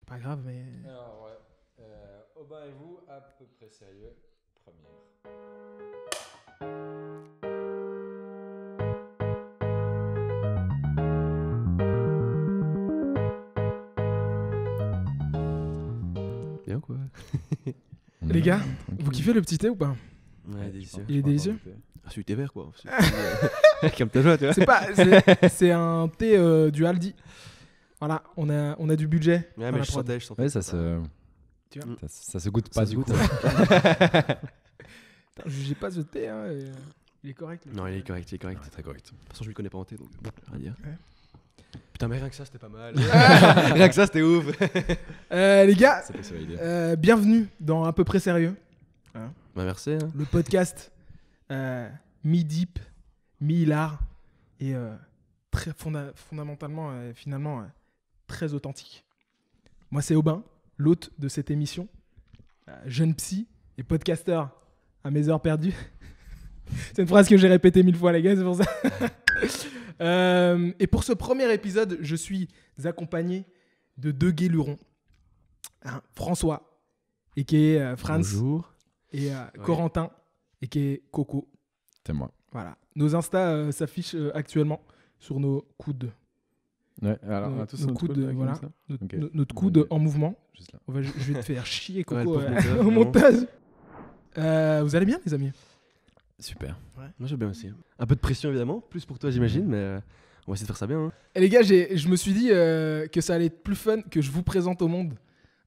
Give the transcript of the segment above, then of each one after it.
Pas grave, mais... Alors, ouais. Aubin et vous, à peu près sérieux. Première. Bien quoi. Les gars, vous kiffez le petit thé ou pas? Ouais, délicieux. Il est délicieux. Ah, celui thé vert quoi. Comme ta joie, tu vois. C'est un thé du Aldi. Voilà, on a du budget. Ouais, mais je sentais. Ouais, ça se... Tu vois ça se goûte pas du coup. Je jugez pas ce thé, hein. Il est correct. Non, il est correct, C'est très correct. De toute façon, je le connais pas en thé, donc rien à dire. Ouais. Putain, mais rien que ça, c'était pas mal. Rien que ça, c'était ouf. Les gars, Ça peut se valider. bienvenue dans À peu près sérieux. Bah, merci. Hein. Le podcast mi-deep, mi-hilar et très fondamentalement, finalement, très authentique. Moi, c'est Aubin, l'hôte de cette émission, jeune psy et podcasteur à mes heures perdues. C'est une phrase que j'ai répétée 1000 fois, les gars, c'est pour ça. Et pour ce premier épisode, je suis accompagné de deux guélurons. François, et qui est Franz. Bonjour. Et Corentin, et qui est Coco. C'est moi. Voilà. Nos Insta s'affichent actuellement sur nos coudes. Ouais, alors on a tous nos notre coudes, coude, voilà. comme ça. Notre, Ok. notre coude Ok. en mouvement. Juste là. Je vais te faire chier, Ouais, Coco, le pauvre au monteur, montage. Vous allez bien, les amis? Super. Moi, j'ai bien aussi. Un peu de pression, évidemment. Plus pour toi, j'imagine, mais on va essayer de faire ça bien. Hein. Et les gars, je me suis dit que ça allait être plus fun que je vous présente au monde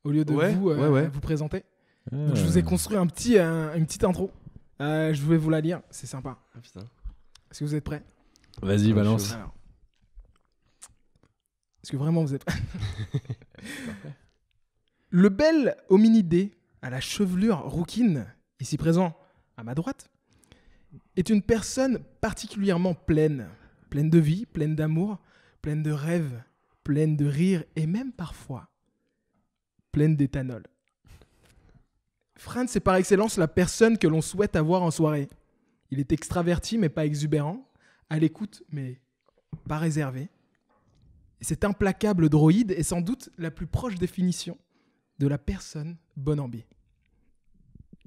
au lieu de vous vous présenter. Donc, je vous ai construit une petite intro. Je vais vous la lire, c'est sympa. Ah, putain. Est-ce que vous êtes prêts? Vas-y, Ah, balance. Alors. Est-ce que vraiment vous êtes prêts? Le bel hominidé à la chevelure rouquine, ici présent à ma droite, est une personne particulièrement pleine de vie, pleine d'amour, pleine de rêves, pleine de rire et même parfois pleine d'éthanol. Franz, c'est par excellence la personne que l'on souhaite avoir en soirée. Il est extraverti mais pas exubérant, à l'écoute mais pas réservé. Et cet implacable droïde est sans doute la plus proche définition de la personne bonne ambi.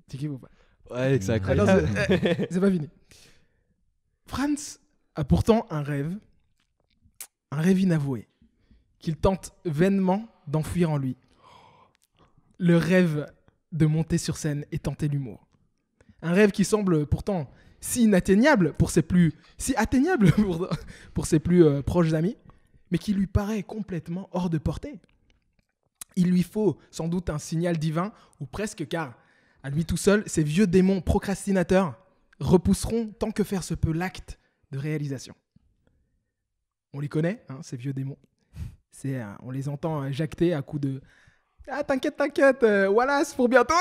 C'est qui vous pas? Ouais, c'est Attends, incroyable. c'est pas fini. Franz a pourtant un rêve inavoué, qu'il tente vainement d'enfuir en lui. Le rêve de monter sur scène et tenter l'humour. Un rêve qui semble pourtant si inatteignable pour ses plus proches amis, mais qui lui paraît complètement hors de portée. Il lui faut sans doute un signal divin, ou presque, car à lui tout seul, ces vieux démons procrastinateurs repousseront tant que faire se peut l'acte de réalisation. On les connaît, hein, ces vieux démons. On les entend jacter à coups de « Ah, t'inquiète, voilà, c'est pour bientôt. »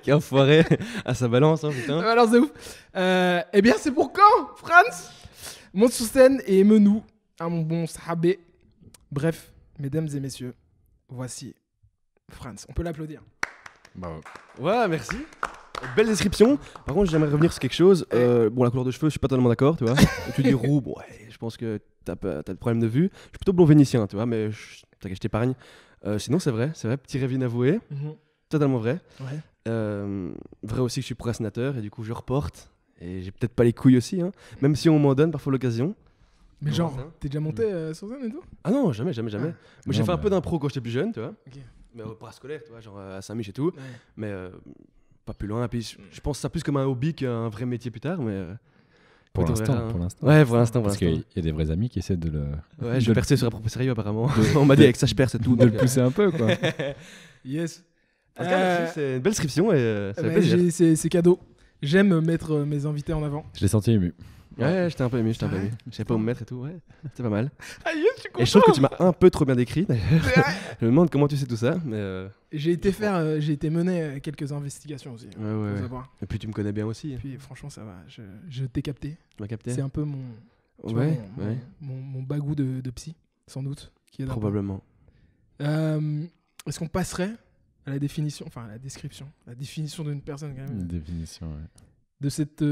Quel enfoiré. Ah, ça balance, hein, putain. Alors, c'est ouf. Eh bien, c'est pour quand, Franz? Monte sur scène et émeut-nous à mon bon sahabé. Bref, mesdames et messieurs, voici Franz. On peut l'applaudir. Bravo. Ouais, merci. Belle description. Par contre, j'aimerais revenir sur quelque chose. Bon, la couleur de cheveux, je suis pas totalement d'accord, tu vois. Tu dis roux, bon, ouais, je pense que t'as le problème de vue. Je suis plutôt blond vénitien, tu vois, mais t'inquiète, je t'épargne. Sinon, c'est vrai, petit rêve inavoué. Totalement vrai. Ouais. Vrai aussi que je suis procrastinateur et du coup, je reporte. Et j'ai peut-être pas les couilles aussi, hein. Même si on m'en donne parfois l'occasion. Mais Ouais, genre, ça. t'es déjà monté sur scène et tout? Ah non, jamais. Moi, j'ai Non, fait un mais- peu d'impro quand j'étais plus jeune, tu vois. Ok. Mais au parascolaire, tu vois, genre à Saint-Mich et tout. Ouais. Mais pas plus loin. Et puis, je pense ça plus comme un hobby qu'un vrai métier plus tard. Mais Pour peut-être on l'instant, verra, hein. pour l'instant. Ouais, pour l'instant. Parce qu'il y a des vrais amis qui essaient de le, Ouais, je de- vais percer sur un propre sérieux apparemment. On m'a dit avec ça je perce et tout. de le donc, pousser un peu, quoi. Yes. en tout cas, merci, c'est une belle description et ça fait plaisir. C'est cadeau. J'aime mettre mes invités en avant. Je l'ai senti ému. Ouais, j'étais un peu ému, Ah ouais. Je savais pas où me mettre et tout, ouais. C'était pas mal. Ah yes, je suis Et je trouve que tu m'as un peu trop bien décrit d'ailleurs. Je me demande comment tu sais tout ça, mais J'ai été mener quelques investigations aussi. ouais. Faut savoir. Et puis tu me connais bien aussi. Puis franchement, ça va. Je t'ai capté. Tu m'as capté. C'est un peu tu vois, Ouais, mon bagou de psy, sans doute. Qui est là. probablement. Est-ce qu'on passerait à la définition, enfin à la description, la définition d'une personne quand même, Une définition, ouais. de cette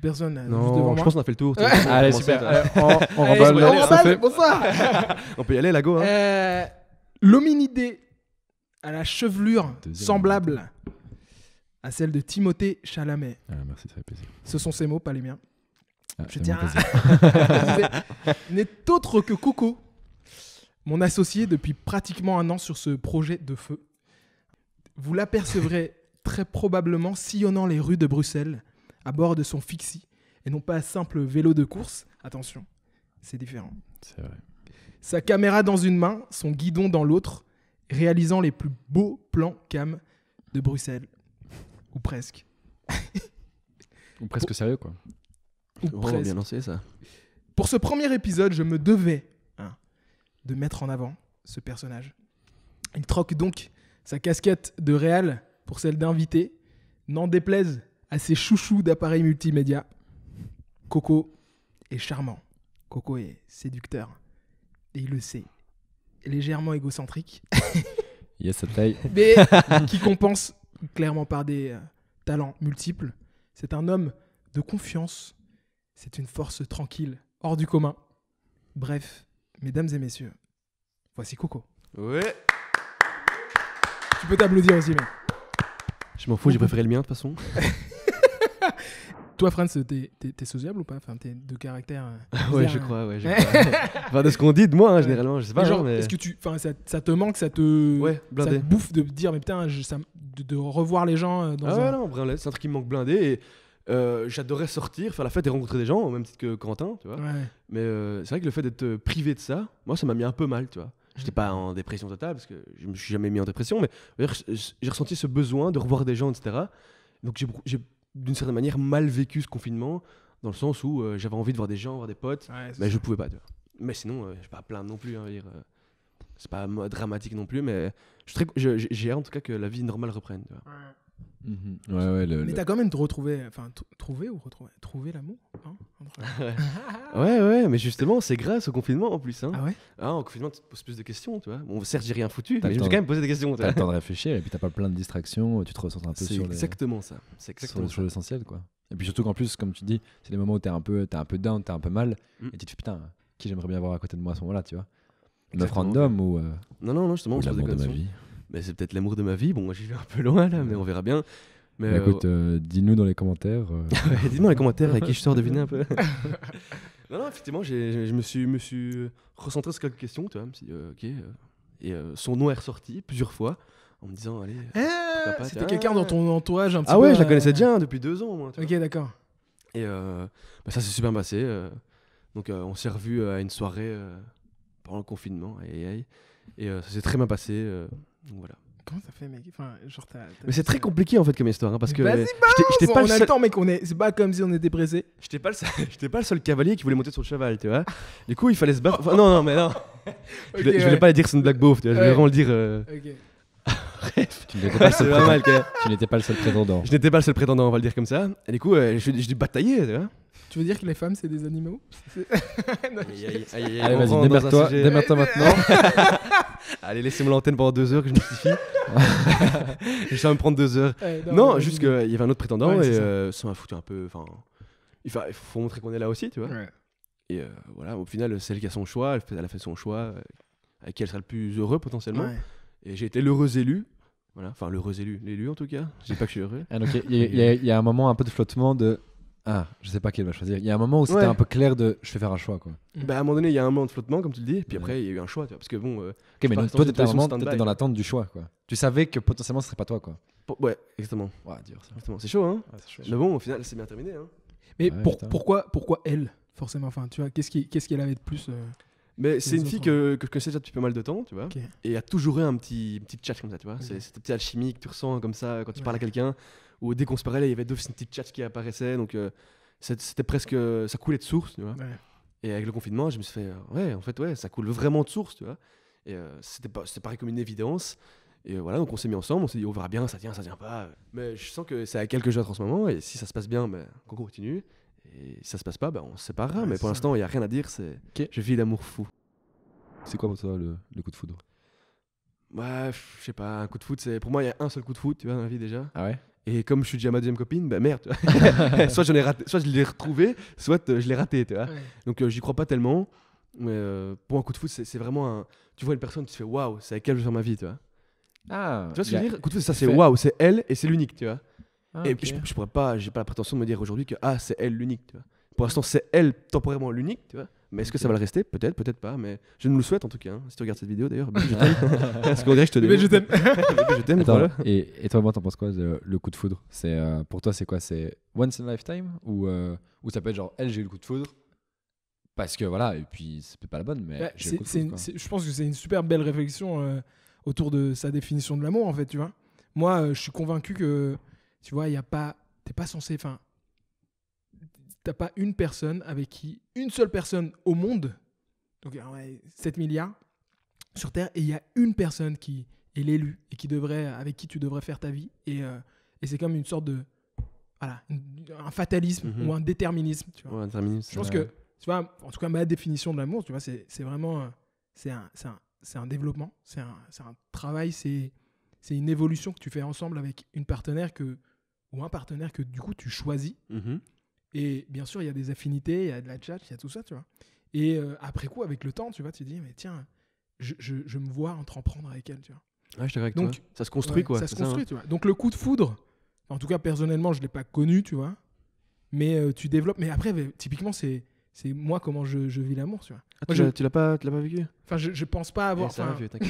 personne juste devant Non, je moi. pense qu'on a fait le tour. tu Ouais. sais, Allez, on super. commence, On Allez, remballe, on ça remballe, fait. bonsoir. On peut y aller, Lago. Hein. L'hominidé à la chevelure Deuxième semblable à celle de Timothée Chalamet. Ah, merci, ça fait plaisir. Ce sont ses mots, pas les miens. Ah, Je c'est tiens mon à plaisir. n'est autre que Coco, mon associé depuis pratiquement un an sur ce projet de feu. Vous l'apercevrez très probablement sillonnant les rues de Bruxelles à bord de son Fixie et non pas un simple vélo de course. Attention, c'est différent. C'est vrai. Sa caméra dans une main, son guidon dans l'autre, réalisant les plus beaux plans cam de Bruxelles. Ou presque. Ou presque sérieux, quoi. Ou Oh, presque. bien lancé ça. Pour ce premier épisode, je me devais de mettre en avant ce personnage. Il troque donc sa casquette de réal pour celle d'invité, n'en déplaise à ses chouchous d'appareils multimédia. Coco est charmant. Coco est séducteur. Et il le sait. Légèrement égocentrique, Yes, ça taille. mais qui compense clairement par des talents multiples. C'est un homme de confiance. C'est une force tranquille, hors du commun. Bref, mesdames et messieurs, voici Coco. Ouais. Tu peux t'applaudir aussi, mec. Je m'en fous, j'ai préféré le mien de toute façon. Toi, Franz, t'es sociable ou pas? Enfin, t'es de caractère. Ouais, bizarre, je hein. crois, ouais. Je crois. Enfin, de ce qu'on dit de moi, hein, généralement, je sais pas. Mais genre, mais... est-ce que tu. Enfin, ça te manque, ça te. Ouais, ça te blindé. bouffe de dire, mais putain, de revoir les gens dans Ah un. ouais, non, blindé, c'est un truc qui me manque blindé. Et j'adorais sortir, faire la fête et rencontrer des gens, au même titre que Quentin, tu vois. Ouais. Mais c'est vrai que le fait d'être privé de ça, moi, ça m'a mis un peu mal, tu vois. J'étais pas en dépression totale, parce que je me suis jamais mis en dépression, mais j'ai ressenti ce besoin de revoir des gens, etc. Donc j'ai d'une certaine manière mal vécu ce confinement, dans le sens où j'avais envie de voir des gens, voir des potes, Ouais, c'est mais ça. je pouvais pas, tu vois. Mais sinon, je vais pas plaindre non plus, hein, je veux dire, c'est pas dramatique non plus, mais j'ai hâte en tout cas que la vie normale reprenne, tu vois. Ouais. Mhm. Ouais, ouais, Mais t'as quand même retrouvé. Enfin, trouvé ou retrouvé? Trouvé l'amour, hein, entre- Ouais, mais justement, c'est grâce au confinement en plus. Hein. Ah ouais? Ah, au confinement, tu te poses plus de questions, tu vois. Bon, certes, j'ai rien foutu, T'as mais le je me suis temps. quand même posé des questions. tu T'as vois. le temps de réfléchir et puis t'as pas plein de distractions, tu te recentres un peu C'est sur exactement ça. C'est sur exactement sur l'essentiel, quoi. Et puis surtout qu'en plus, comme tu dis, c'est les moments où t'es un peu down, t'es un peu mal, Mm. et tu te fais putain, qui j'aimerais bien avoir à côté de moi à ce moment-là, tu vois. Une meuf Exactement, random ou Non, justement, on se pose des l'amour de ma questions. vie. Mais c'est peut-être l'amour de ma vie. Bon, moi, j'y vais un peu loin là, mais on verra bien. Mais Bah, écoute, dis-nous dans les commentaires. ouais, dis-moi dans les commentaires avec qui je sors, deviner un peu. Non, effectivement, je me suis recentré sur quelques questions, tu vois. Je me suis dit, ok. Et son nom est ressorti plusieurs fois en me disant, allez. Ah, pas, c'était tiens. quelqu'un dans ton entourage un petit Ah peu. ouais, je la connaissais déjà hein, depuis 2 ans, moi. tu vois. Ok, d'accord. Et bah, ça s'est super bien passé. Donc on s'est revus à une soirée pendant le confinement. Aïe. Et ça s'est très bien passé. Donc voilà. Comment ça fait, mec? Enfin, genre, Mais c'est très compliqué en fait comme histoire. Hein, parce que Vas-y, j'étais pas on le a le seul. temps, mec. C'est pas comme si on était pressé. J'étais pas le seul cavalier qui voulait monter sur le cheval, tu vois. Du coup, il fallait se battre. Enfin, non, mais non. Je voulais pas dire c'est une blague beauf, tu vois. Je voulais Ouais. vraiment le dire. Ok. Tu n'étais pas le C'est seul pas mal, prétendant. quoi. Tu n'étais pas le seul prétendant. Je n'étais pas le seul prétendant, on va le dire comme ça. Et du coup, j'ai dû batailler, tu vois. Tu veux dire que les femmes, c'est des animaux? Non, Allez, on vas-y, rentre dans un démerde-toi sujet. démerde-toi maintenant. Allez, laissez-moi l'antenne pendant 2 heures que je justifie. Je vais me prendre 2 heures. Non, vas-y, juste vas-y. qu'il y avait un autre prétendant Ouais, et c'est ça m'a foutu un peu. Enfin, il faut montrer qu'on est là aussi, tu vois. Ouais. Et voilà, au final, c'est elle qui a son choix, elle a fait son choix, avec qui elle sera le plus heureux potentiellement. Ouais. Et j'ai été l'heureux élu. Voilà, enfin l'heureux élu, l'élu en tout cas. Je dis pas que je suis heureux. Ah, donc, il y a un moment un peu de flottement de ah, je sais pas qui va choisir. Il y a un moment où c'était Ouais. un peu clair de je vais faire un choix, quoi. Bah, à un moment donné, il y a un moment de flottement, comme tu le dis, et puis Ouais. après, il y a eu un choix, tu vois. Parce que bon, Ok, mais pas donc rester toi dans une t'étais vraiment position stand-by, dans quoi. l'attente du choix, quoi. Tu savais que potentiellement ce serait pas toi, quoi. ouais, exactement. Ouais, dur ça. Exactement. C'est chaud, hein. Ouais, c'est chaud. Mais bon, au final, c'est bien terminé, hein. Mais Ouais, putain. pourquoi elle, forcément? Enfin, tu vois, qu'est-ce qu'elle avait de plus Mais c'est Les une fille autres, que je connaissais déjà depuis pas mal de temps, tu vois. Ok. Et il y a toujours eu un petit chat comme ça, tu vois. Ok. C'est cette petite alchimie que tu ressens comme ça quand tu Ouais. parles à quelqu'un. Ou dès qu'on se parlait, il y avait d'office une petite chat qui apparaissait. Donc c'était presque. Ça coulait de source, tu vois. Ouais. Et avec le confinement, je me suis fait. Ouais, en fait, ouais, ça coule vraiment de source, tu vois. Et c'était pareil comme une évidence. Et voilà, donc on s'est mis ensemble, on s'est dit, on verra bien, ça tient pas. Mais je sens que c'est à quelques jours en ce moment. Et si ça se passe bien, ben, qu'on continue. Et si ça se passe pas, ben, on se séparera. Ouais, mais c'est pour ça. l'instant, il n'y a rien à dire. C'est Ok. je vis l'amour fou. C'est quoi pour toi le coup de foudre? Ouais, je sais pas, un coup de foot, c'est pour moi il y a un seul coup de foot, tu vois, dans la vie déjà. Ah ouais? Et comme je suis déjà ma deuxième copine, bah merde, tu vois. Soit je l'ai retrouvé, soit je l'ai raté, tu vois. Ouais. Donc j'y crois pas tellement. Mais pour un coup de foot, c'est vraiment un. Tu vois une personne, tu te fais waouh, c'est avec elle que je vais faire ma vie, tu vois. Ah, Tu vois ce que je veux dire? Coup de foot, ça c'est fait- waouh, c'est elle et c'est l'unique, tu vois. Ah, Et ok. je pourrais pas, j'ai pas la prétention de me dire aujourd'hui que c'est elle l'unique, tu vois. Pour l'instant, c'est elle temporairement l'unique, tu vois. Mais est-ce que ça va le rester? Peut-être, peut-être pas. Mais je nous le souhaite en tout cas. Hein. Si tu regardes cette vidéo d'ailleurs, bébé, je t'aime. Parce qu'on dirait que je te Mais je t'aime. Bébé, je t'aime. Attends, Voilà. et toi, moi, t'en penses quoi le coup de foudre? Pour toi, c'est quoi? C'est once in a lifetime ou ça peut être genre, elle, j'ai eu le coup de foudre parce que voilà, et puis c'est peut-être pas la bonne, mais Bah, j'ai eu le coup de foudre. Quoi. je pense que c'est une super belle réflexion autour de sa définition de l'amour, en fait, tu vois. Moi, je suis convaincu que, tu vois, t'es pas censé, enfin, t'as pas une personne avec qui, une seule personne au monde, donc 7 milliards sur Terre, et il y a une personne qui est l'élu et avec qui tu devrais faire ta vie, et c'est comme une sorte de, voilà, un fatalisme Mhm. ou un déterminisme, tu vois. Ouais, un terminus. Je pense que, tu vois, en tout cas, ma définition de l'amour, tu vois, c'est vraiment, c'est un développement, c'est un travail, c'est une évolution que tu fais ensemble avec une partenaire ou un partenaire que du coup tu choisis. Mhm. Et bien sûr, il y a des affinités, il y a de la chat, il y a tout ça, tu vois. Et après coup, avec le temps, tu vois, tu te dis, mais tiens, je me vois entreprendre avec elle, tu vois. Ouais, je suis d'accord avec Donc, toi. Ça se construit Ouais, quoi. ça c'est se construit, tu vois. Donc le coup de foudre, en tout cas personnellement, je l'ai pas connu, tu vois. Mais tu développes. Mais après, typiquement, c'est moi comment je vis l'amour, tu vois. Ah, Moi, tu l'as pas vécu? Enfin, je pense pas avoir. Ça va, enfin, vieux, t'inquiète.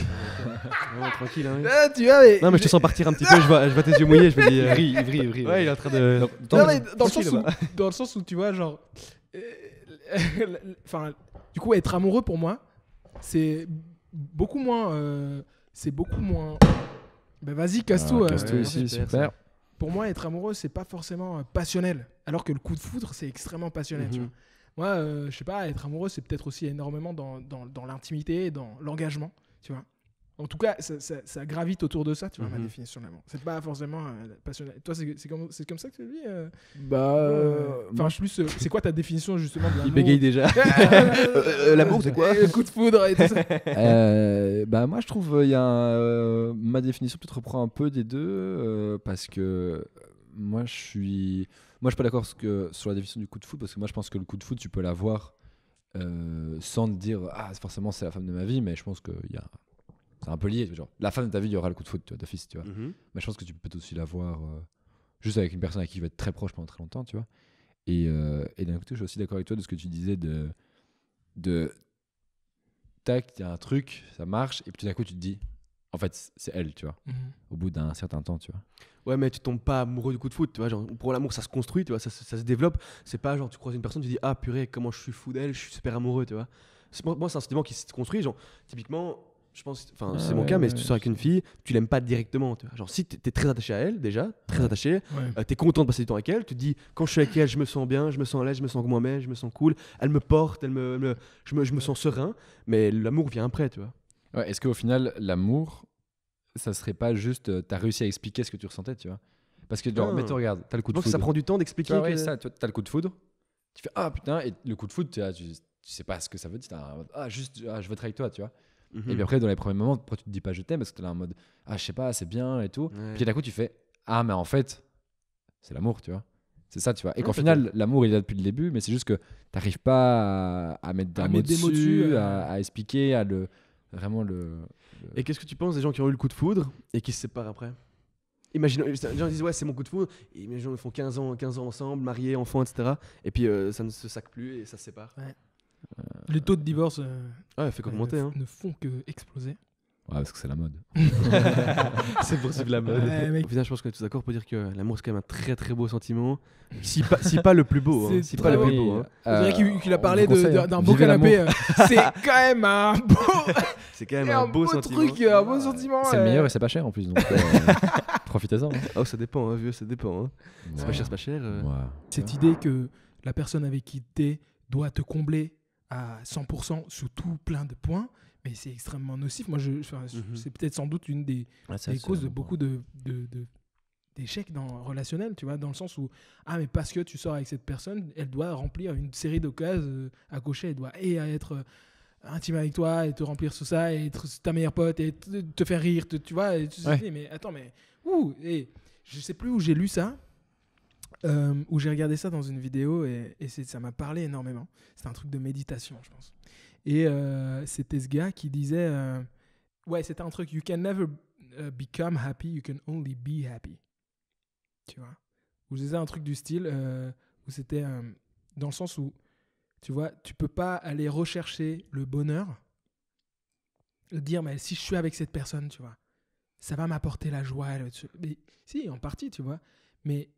Vraiment tranquille. Hein, ouais. Ah, tu vois, mais Non, mais je te sens partir un petit peu. Je vois tes yeux mouillés. Je me dis. Ivry. Ouais, il est en train de. Non, mais dans le tranquille, sens où tu vois, genre. Enfin, du coup, être amoureux pour moi, c'est beaucoup moins. C'est beaucoup moins. Ben vas-y, casse-tout. Casse-tout ici, super, super. Pour moi, être amoureux, c'est pas forcément passionnel. Alors que le coup de foudre, c'est extrêmement passionnel. Tu Mhm. vois. Moi, je sais pas, être amoureux, c'est peut-être aussi énormément dans l'intimité et dans l'engagement. Tu vois. En tout cas, ça gravite autour de ça, tu vois, ma Mhm. définition de l'amour. C'est pas forcément passionnel. Toi, c'est comme ça que tu le vis Bah, Enfin, plus, c'est quoi ta définition justement de l'amour? Il bégaye déjà. L'amour, c'est quoi? Le coup de foudre et tout ça. bah moi je trouve il y a ma définition peut-être reprend un peu des deux parce que moi je suis pas d'accord sur la définition du coup de foot parce que moi je pense que le coup de foot tu peux l'avoir sans te dire forcément c'est la femme de ma vie, mais je pense que c'est un peu lié, genre la femme de ta vie il y aura le coup de foot, tu vois, d'office, tu vois. Mhm. Mais je pense que tu peux peut-être aussi l'avoir juste avec une personne avec qui tu vas être très proche pendant très longtemps, tu vois. Et d'un côté, je suis aussi d'accord avec toi de ce que tu disais de tac, il y a un truc, ça marche, et puis tout d'un coup, tu te dis, en fait, c'est elle, tu vois, au bout d'un certain temps, tu vois. Ouais, mais tu tombes pas amoureux du coup de foot, tu vois. Genre, pour l'amour, ça se construit, tu vois, ça se développe. C'est pas genre, tu croises une personne, tu dis, ah purée, comment je suis fou d'elle, je suis super amoureux, tu vois. Moi, c'est un sentiment qui se construit. Genre, typiquement, je pense, enfin, c'est mon ouais, cas, mais ouais, si tu sors avec une fille, tu l'aimes pas directement, tu vois. Genre, si t'es très attaché à elle, déjà, très attaché, Ouais. t'es content de passer du temps avec elle, tu te dis, quand je suis avec elle, je me sens bien, je me sens à l'aise, je me sens moi-même, je me sens cool, elle me porte, je me sens serein, mais l'amour vient après, tu vois. Ouais, est-ce qu'au final, l'amour, ça serait pas juste, t'as réussi à expliquer ce que tu ressentais, tu vois. Parce que, genre, Ah. mettons, regarde, t'as le coup de Donc foudre. ça prend du temps Tu d'expliquer. vois, ouais, que- ça, tu vois, t'as le coup de foudre, tu fais, ah putain, et le coup de foudre, tu sais pas ce que ça veut dire, juste, je veux être avec toi, tu vois. Mhm. Et puis après, dans les premiers moments, pourquoi tu te dis pas je t'aime parce que t'es là en mode je sais pas, c'est bien et tout. Ouais. Puis d'un coup, tu fais mais en fait, c'est l'amour, tu vois. C'est ça, tu vois. Et Ouais, qu'au peut-être. final, l'amour, il est là depuis le début, mais c'est juste que t'arrives pas à mettre À un mot mettre des mots dessus, dessus, à expliquer, vraiment le. Et qu'est-ce que tu penses des gens qui ont eu le coup de foudre et qui se séparent après? Imaginons, les gens disent ouais, c'est mon coup de foudre. Et imaginons, ils font 15 ans ensemble, mariés, enfants, etc. Et puis ça ne se sac plus et ça se sépare. Les taux de divorce Ouais, fait qu'augmenter. Hein. ne font que exploser. Ouais, parce que c'est la mode. C'est pour suivre la mode. Ouais, mec. Au final, je pense qu'on est tous d'accord pour dire que l'amour, c'est quand même un très très beau sentiment. Si pas le plus beau. Hein. C'est Si très pas le beau. plus beau. Hein. On dirait qu'il a on parlé vous conseille, d'un beau vivez canapé. l'amour. C'est quand même un beau, C'est quand même un beau sentiment. truc, un beau sentiment. C'est le meilleur et c'est pas cher en plus, donc profitez-en. Hein. Oh, ça dépend, hein, vieux, ça dépend. Hein. C'est Ouais. pas cher, c'est pas cher. Ouais. Cette idée que la personne avec qui t'es doit te combler à 100% sous tout plein de points, mais c'est extrêmement nocif. Moi, c'est peut-être sans doute une des causes de beaucoup d'échecs relationnels, tu vois, dans le sens où mais parce que tu sors avec cette personne, elle doit remplir une série de cases à cocher, elle doit être intime avec toi et te remplir tout ça et être ta meilleure pote et te faire rire, tu vois, et tu te dis, mais attends, mais je sais plus où j'ai lu ça, où j'ai regardé ça dans une vidéo et ça m'a parlé énormément. C'est un truc de méditation, je pense. Et c'était ce gars qui disait... ouais, c'était un truc. You can never become happy, you can only be happy. Tu vois. Ou je disais un truc du style où c'était dans le sens où, tu vois, tu peux pas aller rechercher le bonheur, dire, mais si je suis avec cette personne, tu vois, ça va m'apporter la joie. Mais, si, en partie, tu vois. Mais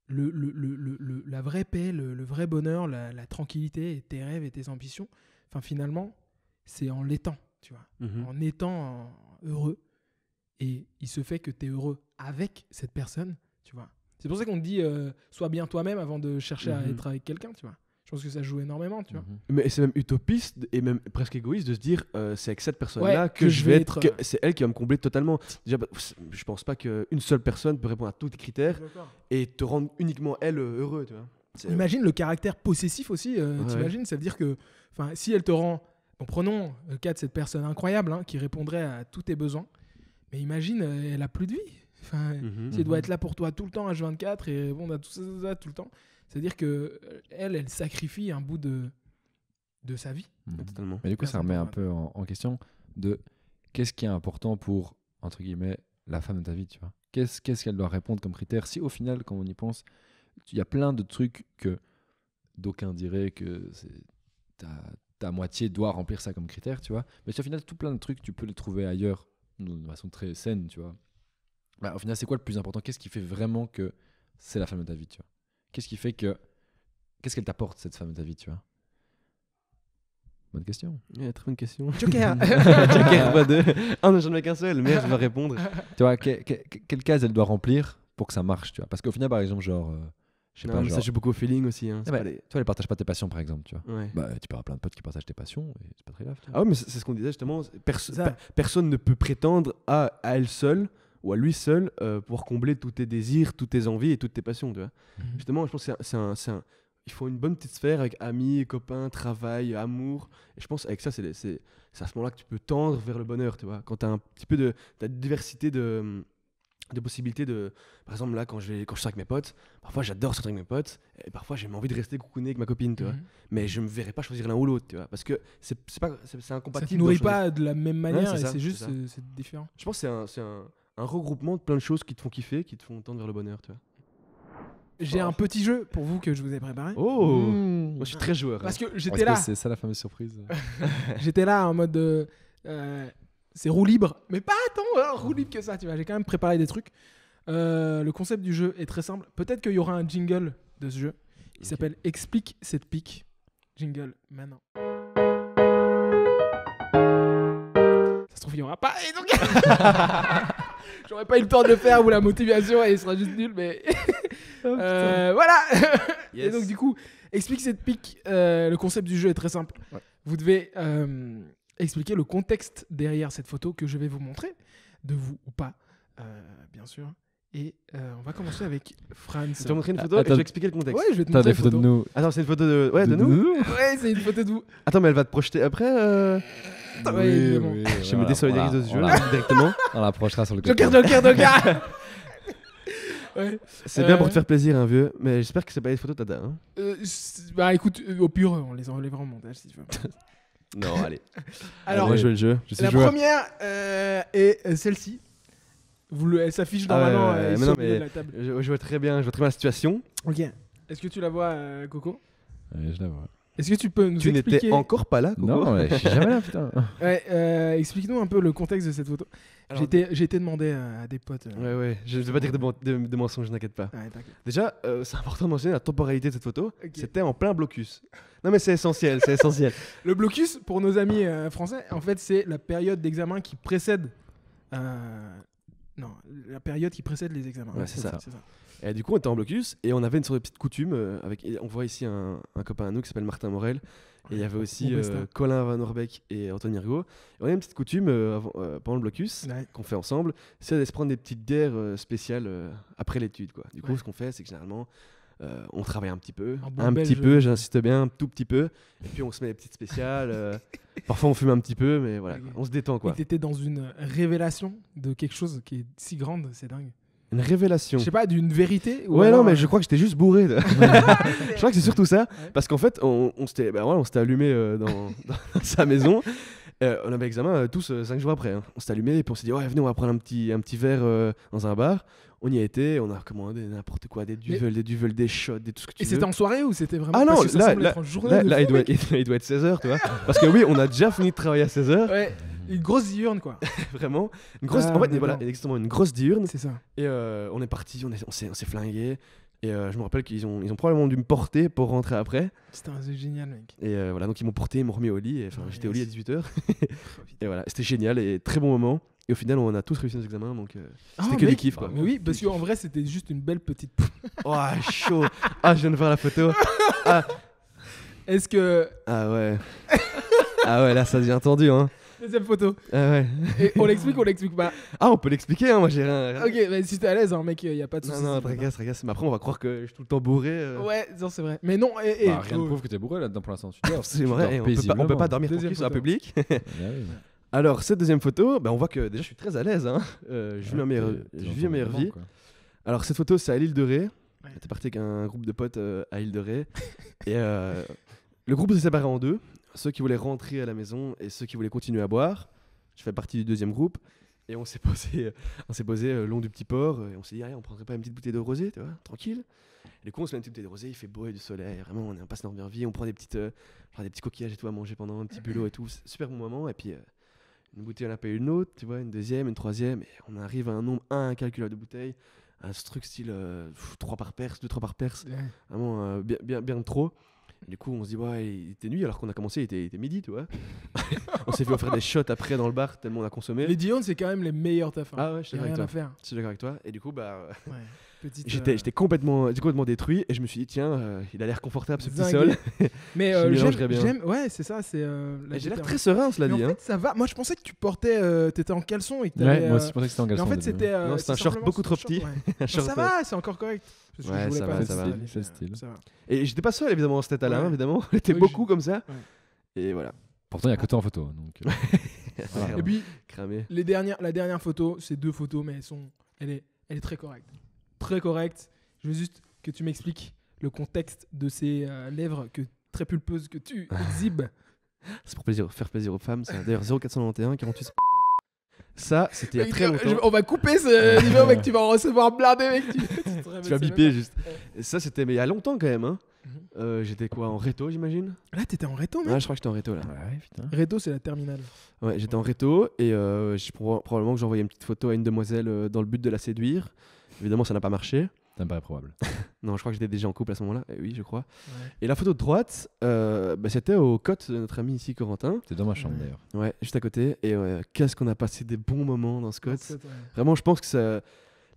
la vraie paix, le vrai bonheur, la tranquillité, et tes rêves et tes ambitions, enfin, finalement, c'est en l'étant, tu vois. En étant heureux. Et il se fait que tu es heureux avec cette personne, tu vois. C'est pour ça qu'on te dit sois bien toi-même avant de chercher à être avec quelqu'un, tu vois. Je pense que ça joue énormément, tu vois. Mais c'est même utopiste et même presque égoïste de se dire c'est avec cette personne-là Ouais, que je vais être. C'est elle qui va me combler totalement. Déjà, je pense pas qu'une seule personne peut répondre à tous tes critères et te rendre uniquement elle heureux, tu vois. Imagine le caractère possessif aussi. T'imagines, ça veut dire que si elle te rend. Bon, prenons le cas de cette personne incroyable qui répondrait à tous tes besoins. Mais imagine, elle a plus de vie. Si elle doit être là pour toi tout le temps, H24, et bon, on a tout ça tout le temps. C'est-à-dire que elle sacrifie un bout de sa vie. Totalement. Mais du coup, ça remet un peu en question de qu'est-ce qui est important pour, entre guillemets, la femme de ta vie, tu vois. Qu'est-ce qu'elle doit répondre comme critère si au final, quand on y pense, il y a plein de trucs que d'aucuns diraient que ta moitié doit remplir ça comme critère, tu vois. Mais si au final, tout plein de trucs, tu peux les trouver ailleurs de façon très saine, tu vois. Bah, au final, c'est quoi le plus important? Qu'est-ce qui fait vraiment que c'est la femme de ta vie, tu vois? Qu'est-ce qui fait que... Qu'est-ce qu'elle t'apporte, cette femme de ta vie, tu vois? Bonne question. Yeah, très bonne question. Joker. Joker, pas deux. Ah non, j'en ai qu'un seul. Merde, je vais répondre. Tu vois, quelle case elle doit remplir pour que ça marche, tu vois? Parce qu'au final, par exemple, genre... je sais Non, pas, mais genre... ça joue beaucoup au feeling aussi. Hein. Eh ben, toi, elle partage pas tes passions, par exemple, tu vois. Ouais. Bah, tu peux avoir plein de potes qui partagent tes passions et c'est pas très grave. Tu vois. Ah ouais, mais c'est ce qu'on disait justement. Personne ne peut prétendre à elle seule ou à lui seul pouvoir combler tous tes désirs, toutes tes envies et toutes tes passions, tu vois. Justement, je pense que il faut une bonne petite sphère avec amis, copains, travail, amour. Et je pense avec ça, c'est à ce moment-là que tu peux tendre vers le bonheur, tu vois. Quand tu as un petit peu de diversité de possibilités de... Par exemple, là, quand je sors avec mes potes, parfois j'adore sortir avec mes potes, et parfois j'ai envie de rester coucouner avec ma copine, tu vois. Mais je me verrais pas choisir l'un ou l'autre, tu vois. Parce que c'est incompatible. Ça te nourrit pas de la même manière, Ouais, et ça, c'est juste, c'est c'est différent. Je pense que c'est un regroupement de plein de choses qui te font kiffer, qui te font tendre vers le bonheur, tu vois. J'ai un petit jeu pour vous que je vous ai préparé. Oh Moi, je suis très joueur. Parce que Est-ce j'étais là. que c'est ça la fameuse surprise? J'étais là en mode de... c'est roue libre. Mais pas tant roue libre que ça, tu vois. J'ai quand même préparé des trucs. Le concept du jeu est très simple. Peut-être qu'il y aura un jingle de ce jeu. Il s'appelle Explique cette pique. Jingle maintenant. Ça se trouve, il n'y aura pas. Et donc... J'aurais pas eu le temps de le faire ou la motivation et il sera juste nul, mais... voilà. Yes. Et donc, du coup, Explique cette pique. Le concept du jeu est très simple. Ouais. Vous devez expliquer le contexte derrière cette photo que je vais vous montrer, de vous ou pas, bien sûr. Et on va commencer avec Franz. Tu vas montrer une photo et Attends. je vais expliquer le contexte. Ouais, je vais te T'as montrer des une photos de nous. Attends, c'est une photo de... Ouais, de nous Ouais, c'est une photo de vous. Attends, mais elle va te projeter après Ouais, évidemment. Je me désolidarise de ce jeu Voilà. directement. On l'approchera sur le côté. Joker. Ouais. C'est bien pour te faire plaisir, un vieux, mais j'espère que c'est pas des photos de Tada. Hein. Bah écoute, au pur, on les enlèvera en montage si tu veux. Non, allez. Alors, On va jouer le jeu. Je suis la joueur. première est celle-ci. Elle s'affiche normalement mais sur non, le milieu mais de la table. je vois très bien la situation. Ok. Est-ce que tu la vois, Coco? Ouais, je la vois. Est-ce que tu peux nous Tu expliquer... n'étais encore pas là, Coco. Non, mais je suis jamais là, putain. Ouais, explique-nous un peu le contexte de cette photo. Alors- J'ai été demandé à des potes. Ouais, je ne vais pas dire de mensonges, n'inquiète pas. Ouais, t'inquiète. Déjà, c'est important de mentionner la temporalité de cette photo. Ok. C'était en plein blocus. Non, mais c'est essentiel, c'est essentiel. Le blocus, pour nos amis français, en fait, c'est la période d'examen qui précède... Non, la période qui précède les examens. Ouais, c'est ça. C'est ça. Et du coup, on était en blocus et on avait une sorte de petite coutume. Et on voit ici un copain à nous qui s'appelle Martin Morel. Et il y avait aussi Mon bestin. Colin Van Orbeck et Anthony Rigaud. Et on a une petite coutume pendant le blocus Ouais. qu'on fait ensemble, c'est d'aller se prendre des petites bières spéciales après l'étude, quoi. Du coup, Ouais. ce qu'on fait, c'est que généralement, on travaille un petit peu, Un bon un belge. petit peu, j'insiste bien, un tout petit peu. Et puis on se met des petites spéciales. Parfois, on fume un petit peu, mais voilà, Ok. on se détend, quoi. Et t'étais dans une révélation de quelque chose qui est si grande, c'est dingue. Une révélation. Je sais pas, d'une vérité ou Ouais, alors, non, mais je crois que j'étais juste bourré. Je crois que c'est surtout ça. Ouais. Parce qu'en fait, on s'était allumé dans sa maison. On avait examen tous 5 jours après. Hein. On s'est allumé et puis on s'est dit, ouais, venez, on va prendre un petit verre dans un bar. On y a été, on a commandé n'importe quoi, des duvels, des shots, tout ce que tu Et veux. c'était en soirée ou c'était vraiment. Ah non, parce que ça là, semble là, être en journée là, de là, fou, il doit, mec. il doit être 16h, tu vois. Parce que oui, on a déjà fini de travailler à 16h. Ouais, une grosse diurne, quoi. Vraiment. Une grosse, Ah, en fait, d'accord. voilà, exactement, une grosse diurne. C'est ça. Et on est parti, on s'est flingué. Et je me rappelle qu'ils ont probablement dû me porter pour rentrer après. C'était génial, mec. Et voilà, donc ils m'ont porté, ils m'ont remis au lit. Et, enfin, Ouais, j'étais au lit à yes. 18h. Et voilà, c'était génial et très bon moment. Et au final, on a tous réussi nos examens. Donc c'était Ah, que du mec. kiff, quoi. Mais oui, parce qu'en vrai, c'était juste une belle petite. Oh, chaud. Ah, je viens de voir la photo. Est-ce que. Ah ouais. Ah ouais, là, ça devient tendu, hein. Deuxième photo. Ah ouais. Et on l'explique ou on l'explique pas? Ah, on peut l'expliquer, hein. Moi, j'ai rien. Ok, mais si t'es à l'aise, hein, mec, y a pas de soucis. Non, tracasse. Mais après, on va croire que je suis tout le temps bourré. Ouais, non, c'est vrai. Mais non, Bah, rien ne prouve que t'es bourré là-dedans pour l'instant. Tu dors. C'est Tu vrai, dors on peut pas dormir Deuxième tranquille sur un photo. public. Ah oui. Alors, cette deuxième photo, bah, on voit que déjà, je suis très à l'aise. Hein. Je vis ma meilleure, T'es je dans vis ton ma meilleure moment, vie. quoi. Alors, cette photo, c'est à l'île de Ré. Ouais. J'étais parti avec un groupe de potes à l'île de Ré. Et le groupe s'est séparé en deux. Ceux qui voulaient rentrer à la maison et ceux qui voulaient continuer à boire. Je fais partie du deuxième groupe. Et on s'est posé le long du petit port. Et on s'est dit, allez, on prendrait pas une petite bouteille de rosé, tu vois, tranquille. Et du coup, on se met une petite bouteille de rosé, il fait beau et du soleil. Vraiment, on passe notre meilleure vie. On prend des petits coquillages et tout à manger pendant un petit bulot et tout. C'est super bon moment. Et puis, une bouteille, on a payé une autre, tu vois, une deuxième, une troisième. Et on arrive à un nombre incalculable de bouteilles. Un truc style 3 par perce, 2-3 par perce. Ouais. Vraiment bien trop. Et du coup, on se dit, ouais, il était nuit alors qu'on a commencé, il était midi, tu vois. On s'est fait offrir des shots après dans le bar tellement on a consommé. Les Dion, c'est quand même les meilleurs tafs. Ah ouais, je suis Y a d'accord rien avec à toi. faire. Je suis d'accord avec toi. Et du coup, bah, Ouais. Petite, j'étais complètement détruit et je me suis dit, tiens, il a l'air confortable ce petit Zingué. sol. Mais je mélangerais bien. ouais, c'est ça. C'est. Et j'ai l'air très serein, cela Mais dit. en Hein. fait, ça va. Moi, je pensais que tu portais. T'étais en caleçon et que Ouais, t'avais. moi aussi je pensais que c'était en Mais caleçon. en fait, au début. c'était. Non, c'est un short beaucoup trop petit. Ouais. Un Non, short, ça va, c'est encore correct. Parce que Ouais, je voulais ça pas va, faire ça va. style. Fait style. Ça va. Et j'étais pas seul, évidemment, dans cet état-là, Ouais. évidemment. On était Oui, beaucoup comme ça. Ouais. Et voilà. Pourtant, il n'y a que toi en photo. Donc, voilà. Et puis, Cramé. la dernière photo, c'est 2 photos, mais elle est très correcte. Très correcte. Je veux juste que tu m'expliques le contexte de ces lèvres très pulpeuses que tu exhibes. C'est pour faire plaisir aux femmes. C'est d'ailleurs 0491 48. Ça, c'était il y a Mec, très longtemps. on va couper ce numéro, mec. Tu vas en recevoir blindé, mec. Tu vas biper juste. Et ça, c'était mais il y a longtemps quand même. Hein. J'étais quoi en réto, j'imagine. Là, t'étais en réto, mec. Ouais, je crois que j'étais en réto là. Ouais, putain. Réto, c'est la terminale. Ouais, j'étais en réto et probablement que j'ai envoyé une petite photo à une demoiselle dans le but de la séduire. Évidemment, ça n'a pas marché. Ça me paraît probable. Non, je crois que j'étais déjà en couple à ce moment-là. Oui, je crois. Ouais. Et la photo de droite, bah, c'était au cote de notre ami ici, Corentin. C'est dans ma chambre Ouais. d'ailleurs. Ouais, juste à côté. Et qu'est-ce qu'on a passé des bons moments dans ce cote. Ouais. Vraiment, je pense que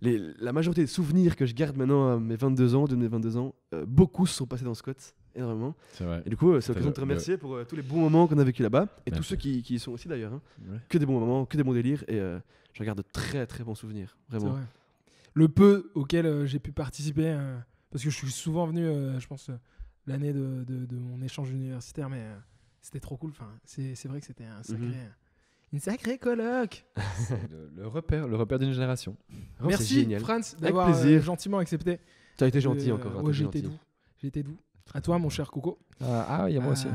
la majorité des souvenirs que je garde maintenant à mes 22 ans, de mes 22 ans, beaucoup se sont passés dans ce cote. Énormément. C'est vrai. Et du coup, c'est l'occasion de te remercier pour tous les bons moments qu'on a vécu là-bas. Et tous Merci. ceux qui y sont aussi d'ailleurs. Hein. Ouais. Que des bons moments, que des bons délires. Et je regarde de très très bons souvenirs. C'est Vraiment. vrai. Le peu auquel j'ai pu participer, parce que je suis souvent venu, je pense, l'année de mon échange universitaire, mais c'était trop cool. Enfin, c'est vrai que c'était une sacrée coloc. C'est le repère d'une génération. Vraiment, c'est Merci, génial. Franz, d'avoir plaisir. gentiment accepté. Tu as été gentil encore. hein, Ouais, t'es j'ai été gentil. doux. J'ai été doux. À toi, mon cher Coco. Ah, il y a moi aussi.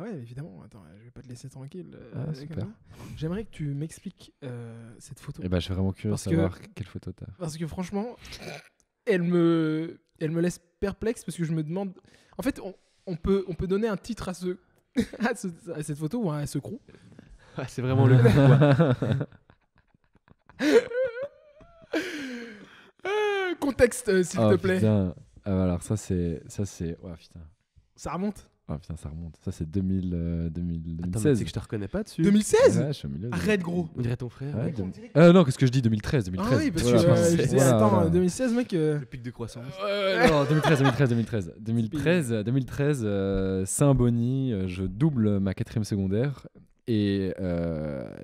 Ouais, évidemment. Attends, je vais pas te laisser tranquille. Ah, comme super. ça. J'aimerais que tu m'expliques cette photo. Et bah, je suis vraiment curieux de Parce que- savoir quelle photo t'as. Parce que franchement, elle me laisse perplexe parce que je me demande. En fait, on peut donner un titre à à cette photo ou à ce crew. Ouais, c'est vraiment le coup. Quoi. Contexte, s'il Oh, te plaît. Putain. Alors ça c'est ouais putain. Ça remonte. Ah putain, ça remonte. Ça c'est 2000 Attends, mais 2016. c'est que je te reconnais pas dessus. 2016. Ouais, je suis au milieu. Arrête, gros. On dirait ton frère. Ouais, Mec, de- on dirait Non, qu'est-ce que je dis 2013 Ah oui, parce Voilà, que pardon. je disais, Voilà, attends, voilà. 2016, mec. Le pic de croissance. Non, 2013, Saint-Bonny, je double ma 4ème secondaire et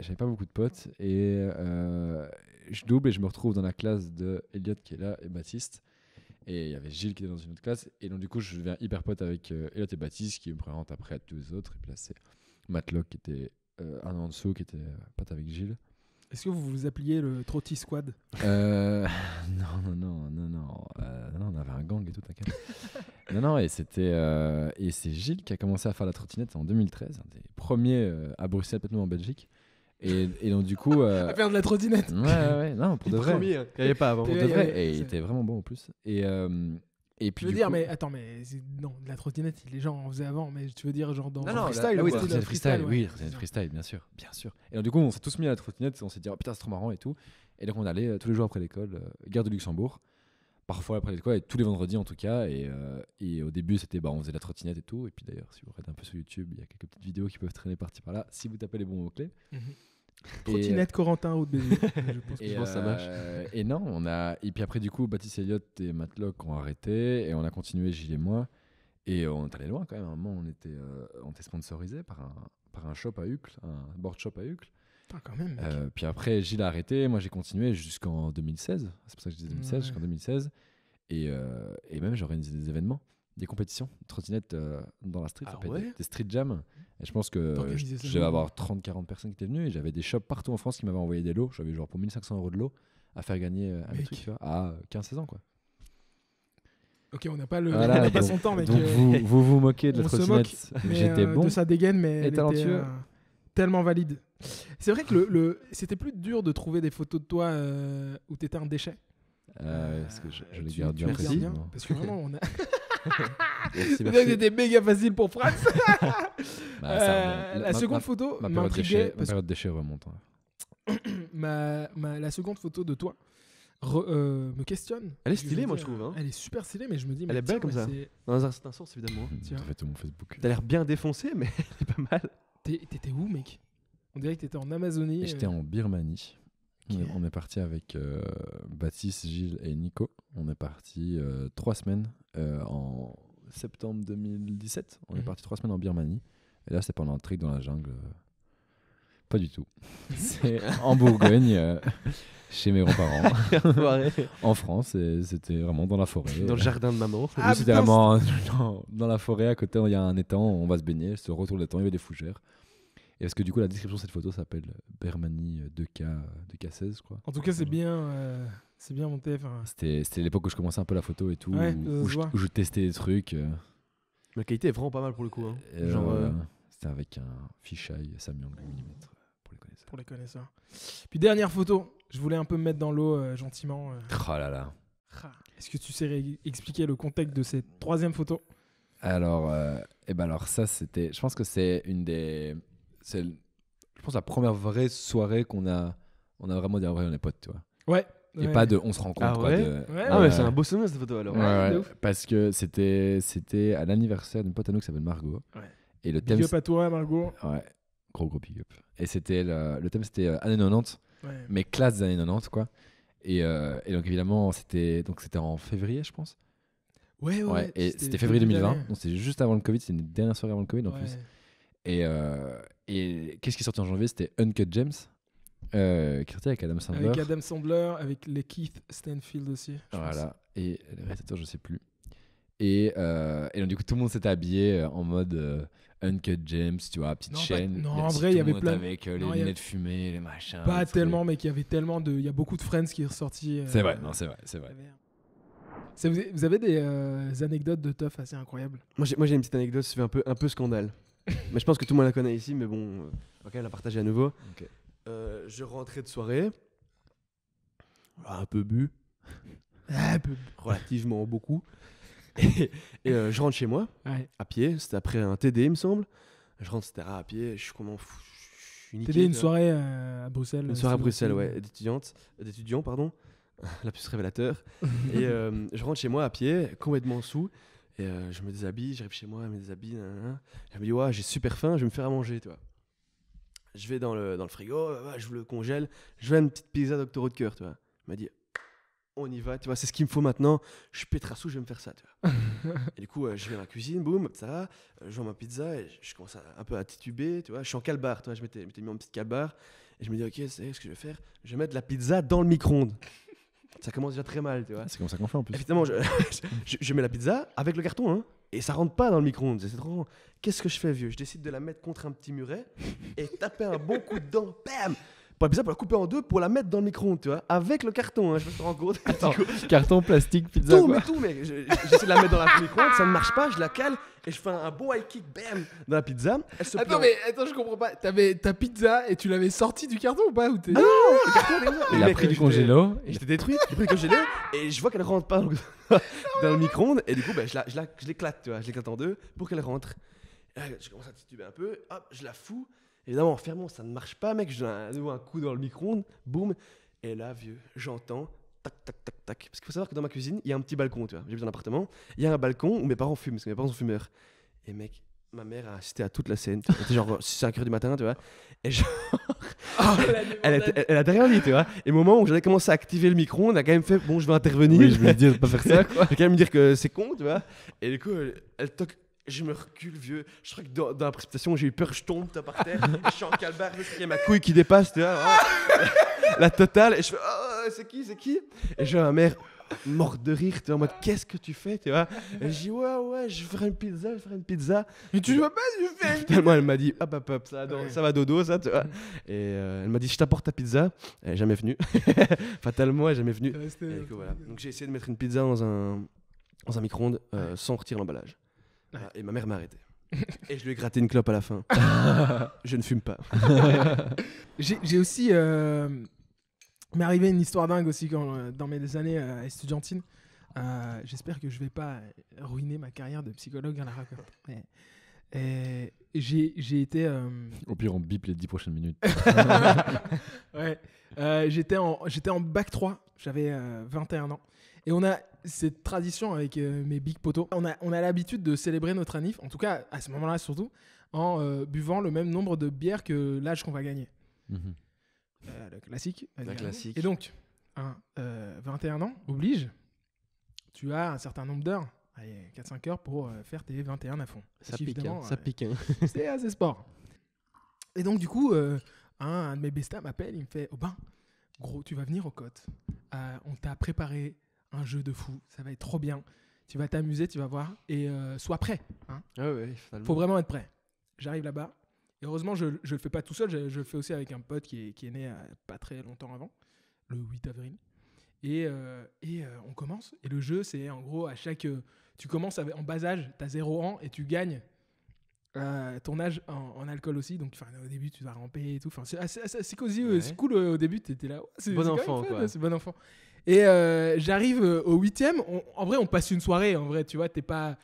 j'avais pas beaucoup de potes et je double et je me retrouve dans la classe de Elliot qui est là et Baptiste et il y avait Gilles qui était dans une autre classe et donc du coup je deviens hyper pote avec Elliot et Baptiste qui me présentent après à tous les autres et puis là c'est Matlock qui était un an en dessous qui était pote avec Gilles. Est-ce que vous vous appeliez le Trotty Squad? Non. Non, on avait un gang et tout, t'inquiète. Non, et c'est Gilles qui a commencé à faire la trottinette en 2013, un des premiers à Bruxelles, peut-être même en Belgique. Et donc du coup, À faire de la trottinette. ouais, non, pour de vrai. Premier, hein, qu'il n'y avait pas avant. Pour de Ouais, vrai, ouais, et il c'est- était vraiment bon en plus. Et puis Je veux du dire, coup- mais attends, mais non, de la trottinette, les gens en faisaient avant, mais tu veux dire genre dans Non, dans non, freestyle là, ou oui, style c'est le freestyle, ouais, oui, c'est c'est le ça. freestyle, bien sûr. Et donc, du coup, on s'est tous mis à la trottinette, on s'est dit, oh, putain, c'est trop marrant et tout. Et donc, on allait tous les jours après l'école, gare de Luxembourg, parfois après l'école, et tous les vendredis en tout cas. Et au début, c'était, on faisait la trottinette et tout. Et puis d'ailleurs, si vous regardez un peu sur YouTube, il y a quelques petites vidéos qui peuvent traîner par-ci par-là, si vous tapez les bons mots-clés. Mhm. Et, Trottinette Corentin Route BV. Je pense que Je pense que ça marche. Et non, et puis après, du coup, Baptiste Elliott et Matlock ont arrêté, et on a continué, Gilles et moi. Et on est allé loin quand même. À un moment, on était sponsorisé par un shop à Uccle, un board shop à Uccle. Putain, quand même, mec. Puis après, Gilles a arrêté. Moi, j'ai continué jusqu'en 2016. C'est pour ça que je dis 2016, Ouais. jusqu'en 2016. Et même, j'ai organisé des événements, des compétitions de trottinette dans la street. Ah ça s'appelle ouais des street jams. Et je pense que T'organisais ça je devais où avoir 30-40 personnes qui étaient venues. Et j'avais des shops partout en France qui m'avaient envoyé des lots. J'avais genre pour 1500 € de lots à faire gagner à mes Mec. trucs, tu vois, à 15-16 ans, quoi. Ok, on n'a pas, on Voilà, n'a pas donc- son temps, mec. Donc, vous moquez de la on se trottinette. mais, J'étais bon. de sa dégaine, mais elle était talentueux. tellement valide. C'est vrai que c'était plus dur de trouver des photos de toi où t'étais un déchet. Parce que je les Tu- garde tu bien les gardes bien, précisément. parce que vraiment, on a. Merci, C'était méga facile pour Franz. Bah, ça remonte. La seconde photo Ma période m'intriguait déchet, ma parce période déchet remonte. Hein. que la seconde photo de toi me questionne. Elle est Parce que stylée, je me moi, dis, je trouve, hein. Elle est super stylée, mais je me dis. Elle est belle comme ça. Dans un certain sens, évidemment. Tiens. T'as fait tout mon Facebook. T'as l'air bien défoncé, mais elle est pas mal. T'étais où, mec? On dirait que t'étais en Amazonie. Et j'étais en Birmanie. Ok. On est parti avec Baptiste, Gilles et Nico. On est parti 3 semaines en septembre 2017. On est Mhm. parti 3 semaines en Birmanie. Et là, c'était pendant un trek dans la jungle. Pas du tout. C'est en Bourgogne, chez mes grands-parents, en France. Et c'était vraiment dans la forêt. Dans le jardin de maman. Ah, Oui, c'était putain, vraiment dans la forêt. À côté, il y a un étang. On va se baigner. Sur le retour de l'étang, il y avait des fougères. Et parce que du coup, la description de cette photo s'appelle Birmanie 2K16, je crois. En tout cas, c'est bien monté. Enfin, C'était l'époque où je commençais un peu la photo et tout, Ouais, où, je vois. où je testais des trucs. La qualité est vraiment pas mal pour le coup. Hein. Genre, Genre, c'était avec un fisheye Samyang 8 mm pour les connaisseurs. pour les connaisseurs. Puis dernière photo, je voulais un peu me mettre dans l'eau gentiment. Oh là là. Est-ce que tu sais expliquer le contexte de cette troisième photo? Alors, alors ça, c'était. Je pense que c'est je pense la première vraie soirée qu'on a vraiment dit, ah ouais, on est potes, tu vois. Ouais. Et ouais. pas de on se rencontre. Ah quoi, ouais de- Ouais, Ah ouais, c'est un beau souvenir cette photo alors. Ouais, de ouais, ouf. parce que c'était à l'anniversaire d'une pote à nous qui s'appelle Margot. Ouais. Et le thème. Big up à toi, Margot. Ouais, gros big up. Et c'était le thème, c'était années 90, Ouais. mais classe des années 90, quoi. Et donc évidemment, c'était en février, je pense. Ouais, Ouais, et c'était février début 2020, d'année. donc c'était juste avant le Covid, c'était une dernière soirée avant le Covid en Ouais. plus. Et qu'est-ce qui est sorti en janvier? C'était Uncut Gems, qui est sorti avec Adam Sandler. Avec Adam Sandler, avec les Keith Stanfield aussi. je pense. Voilà. Et le réalisateur, je sais plus. Et donc, du coup, tout le monde s'était habillé en mode Uncut Gems, tu vois, petite Non, pas- chaîne. non, Là, en si vrai, tout il y le avait monde plein- avec les non, il y a- lunettes fumées, les machins. Pas les trucs. tellement, mais qu'il y avait tellement de. Il y a beaucoup de Friends qui est ressorti. C'est vrai, non, c'est vrai, c'est vrai. Vous avez des anecdotes de teuf assez incroyables? Moi j'ai une petite anecdote, ça fait un peu scandale. Mais je pense que tout le monde la connaît ici, mais bon, ok, la partager à nouveau. Ok. Je rentrais de soirée, un peu bu, Ah, peu. relativement beaucoup. Et je rentre chez moi, Ouais. à pied, c'était après un TD, il me semble. Je rentre, etc. à pied, je suis comment fou, je suis niqué. T'étais une tu vois. soirée à Bruxelles. Une soirée à c'est- Bruxelles, c'est- ouais, d'étudiants, pardon. Lapsus révélateur. Et je rentre chez moi à pied, complètement sous. Et je me déshabille, j'arrive chez moi, je me déshabille. Nanana. Je me dis, ouais, j'ai super faim, je vais me faire à manger, tu vois. Je vais dans le frigo, je le congèle, je veux une petite pizza Dr. Oetker, tu vois. Il m'a dit, on y va, tu vois, c'est ce qu'il me faut maintenant. Je suis pétrassou, je vais me faire ça, tu vois. Et du coup, je vais dans la cuisine, boum, ça, je vois ma pizza et je commence un peu à tituber, tu vois. Je suis en calbar, tu vois, je m'étais mis en petite calbar. Et je me dis, ok, c'est ce que je vais faire. Je vais mettre la pizza dans le micro-ondes. Ça commence déjà très mal, tu vois. C'est comme ça qu'on fait en plus. Évidemment, je mets la pizza avec le carton, hein, et ça rentre pas dans le micro-ondes. C'est trop. Qu'est-ce que je fais, vieux? Je décide de la mettre contre un petit muret et taper un bon coup dedans. Bam! pour la pizza, pour la couper en deux, pour la mettre dans le micro-ondes, tu vois, avec le carton, hein, je me rends compte. Attends, carton, plastique, pizza. Tout, quoi. mais tout, mec. J'essaie de la mettre dans la micro-ondes, ça ne marche pas, je la cale et je fais un bon high kick, bam, dans la pizza. Elle se Attends, plie mais attends, je comprends pas. T'avais ta pizza et tu l'avais sortie du carton ou pas ou t'es... Ah non, le carton, il est là. Il Et a mec, pris du j'étais- congélo. J'étais détruit, j'ai pris le congélé et je vois qu'elle rentre pas dans le micro-ondes et du coup, je l'éclate, tu vois, je l'éclate en deux pour qu'elle rentre. Et là, je commence à tituber un peu, hop, je la fous. Évidemment, en fermant, ça ne marche pas, mec. Je donne à nouveau un coup dans le micro-ondes, boum. Et là, vieux, j'entends tac, tac, tac, tac. Parce qu'il faut savoir que dans ma cuisine, il y a un petit balcon, tu vois. J'habite dans un appartement. Il y a un balcon où mes parents fument, parce que mes parents sont fumeurs. Et mec, ma mère a assisté à toute la scène. C'était genre 5h du matin, tu vois. Et genre, elle a rien dit, tu vois. Et au moment où j'allais commencer à activer le micro-ondes, elle a quand même fait bon, je vais intervenir. Oui, je voulais dire de pas faire ça, quoi. Elle a quand même me dire que c'est con, tu vois. Et du coup, elle toque. Je me recule, vieux. Je crois que dans la précipitation, j'ai eu peur, je tombe par terre. Et je suis en calbar, il y a ma couille qui dépasse, tu vois. La totale. Et je fais, oh, c'est qui? Et je vois ma mère morte de rire, tu vois, en mode, qu'est-ce que tu fais, tu vois. Et je dis, ouais, je vais faire une pizza. Mais tu vois pas, tu fais... Finalement, elle m'a dit, hop, ça va dodo, ça, tu vois. Et elle m'a dit, je t'apporte ta pizza. Elle est jamais venue. Fatalement, elle est jamais venue. Et du coup, voilà. Donc j'ai essayé de mettre une pizza dans un micro-ondes sans retirer l'emballage. Ouais. Voilà, et ma mère m'a arrêté. Et je lui ai gratté une clope à la fin. Je ne fume pas. J'ai aussi... m'est arrivé une histoire dingue aussi dans mes années estudiantines. J'espère que je vais pas ruiner ma carrière de psychologue à la raconte. Et j'ai été... Au pire, on bip les 10 prochaines minutes. Ouais. J'étais en bac 3, j'avais 21 ans. Et on a cette tradition avec mes big potos. On a l'habitude de célébrer notre anniv, en tout cas à ce moment-là surtout, en buvant le même nombre de bières que l'âge qu'on va gagner. Mhm. Le classique. vas-y, La Arnaud. classique. Et donc, 21 ans oblige, tu as un certain nombre d'heures, 4-5 heures pour faire tes 21 à fond. Ça Parce pique, qu'évidemment, ça pique. c'est assez sport. Et donc, du coup, un de mes bestas m'appelle, il me fait, oh ben, gros, tu vas venir au Côte. On t'a préparé un jeu de fou, ça va être trop bien. Tu vas t'amuser, tu vas voir. Et sois prêt. Hein. Ah ouais, finalement. Faut vraiment être prêt. J'arrive là-bas. Et heureusement, je le fais pas tout seul, je le fais aussi avec un pote qui est né pas très longtemps avant, le 8 avril. Et on commence. Et le jeu, c'est en gros, tu commences en bas âge, tu as 0 ans et tu gagnes ton âge en alcool aussi. Donc au début, tu vas ramper et tout. C'est assez cosy, Ouais. c'est cool au début, tu étais là. C'est Bon quand même enfant, fun, quoi. C'est bon enfant. Et j'arrive au 8e. En vrai, on passe une soirée. En vrai, tu vois, c'est pas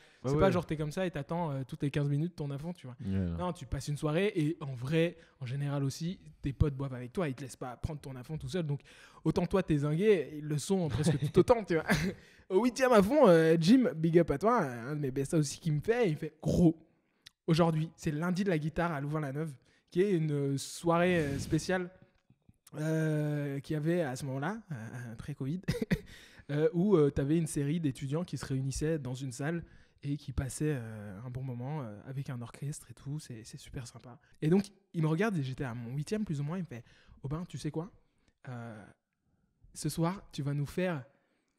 genre t'es comme ça et t'attends toutes les 15 minutes ton avant, tu vois. Yeah. Non, tu passes une soirée et en vrai, en général aussi, tes potes boivent avec toi, ils te laissent pas prendre ton à fond tout seul. Donc autant toi t'es zingué, ils le sont presque tout autant, tu vois. Au 8e à fond, Jim, big up à toi, un de mes bestas aussi qui il me fait gros. Aujourd'hui, c'est le lundi de la guitare à Louvain-la-Neuve, qui est une soirée spéciale qu'il y avait à ce moment-là, pré-Covid, où tu avais une série d'étudiants qui se réunissaient dans une salle et qui passaient un bon moment avec un orchestre et tout, c'est super sympa. Et donc, il me regarde, et j'étais à mon 8e plus ou moins, il me fait « Aubin, tu sais quoi ce soir, tu vas nous faire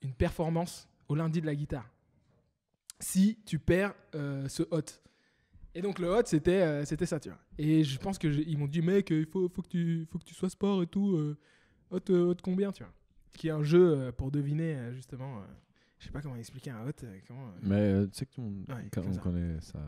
une performance au lundi de la guitare. Si tu perds ce hot. » Et donc le hot, c'était ça, tu vois. Et je pense qu'ils m'ont dit « Mec, il faut que tu sois sport et tout. Hot combien, tu vois ?» Qui est un jeu pour deviner, justement... je sais pas comment expliquer un hot. Mais tu sais que Ouais, on comme ça. connaît ça.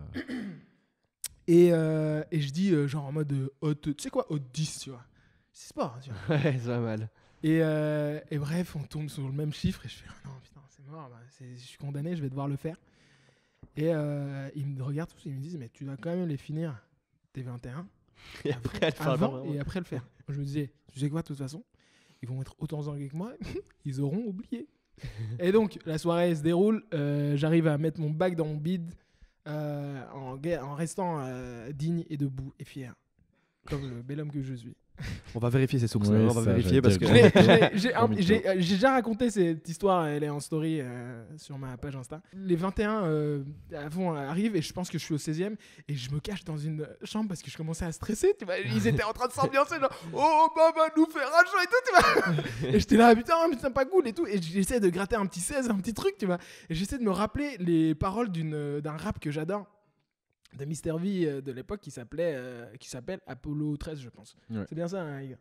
Et je dis genre en mode hot, tu sais quoi, hot 10, tu vois. C'est sport, tu vois. Ouais, ça va mal. Et bref, on tombe sur le même chiffre et je fais ah non, putain, c'est mort, je suis condamné, je vais devoir le faire. Et ils me regardent tous et ils me disent mais tu dois quand même les finir, tes 21. Et après, elle fait avant vraiment. et après le faire. Moi, je me disais, tu sais quoi, de toute façon, ils vont être autant zangués que moi, ils auront oublié. Et donc, la soirée se déroule, j'arrive à mettre mon bac dans mon bide en restant digne et debout et fier, comme le bel homme que je suis. On va vérifier ces sources. Ouais, On va ça, vérifier parce que. j'allais J'ai déjà raconté cette histoire, elle est en story sur ma page Insta. Les 21 arrivent et je pense que je suis au 16e et je me cache dans une chambre parce que je commençais à stresser, tu vois. Ils étaient en train de s'ambiancer, genre oh bah nous faire un show et tout, tu vois. Et j'étais là, putain, pas cool et tout. Et j'essaie de gratter un petit 16, un petit truc, tu vois. Et j'essaie de me rappeler les paroles d'un rap que j'adore, de Mr V de l'époque qui s'appelle Apollo 13, je pense. Ouais. C'est bien ça, hein, les gars.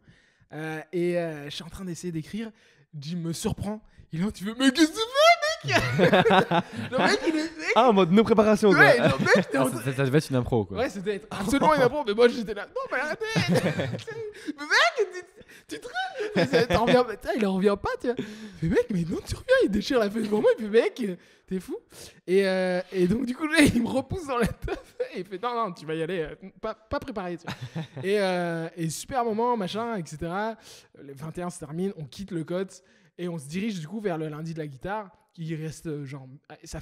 Je suis en train d'essayer d'écrire. Jim me surprend. Il est là, tu veux, mais qu'est-ce que tu fais, mec? Le mec, il est. Ah, en mode no préparation, quoi. Ouais, genre, mec, t'es en train- Ça devait être une impro, quoi. Ouais, c'était absolument une impro, mais moi j'étais là. Non, mais arrêtez! Mais mec, tu te rêves! T'en reviens pas, il en revient pas, tu vois. Mais mec, mais non, tu reviens, il déchire la feuille devant moi, il fait mec, t'es fou. Et donc, du coup, là, il me repousse dans la teuf et il fait non, tu vas y aller, pas préparé, tu vois. Et super moment, machin, etc. Le 21 se termine, on quitte le cote et on se dirige du coup vers le lundi de la guitare qui reste genre. Ça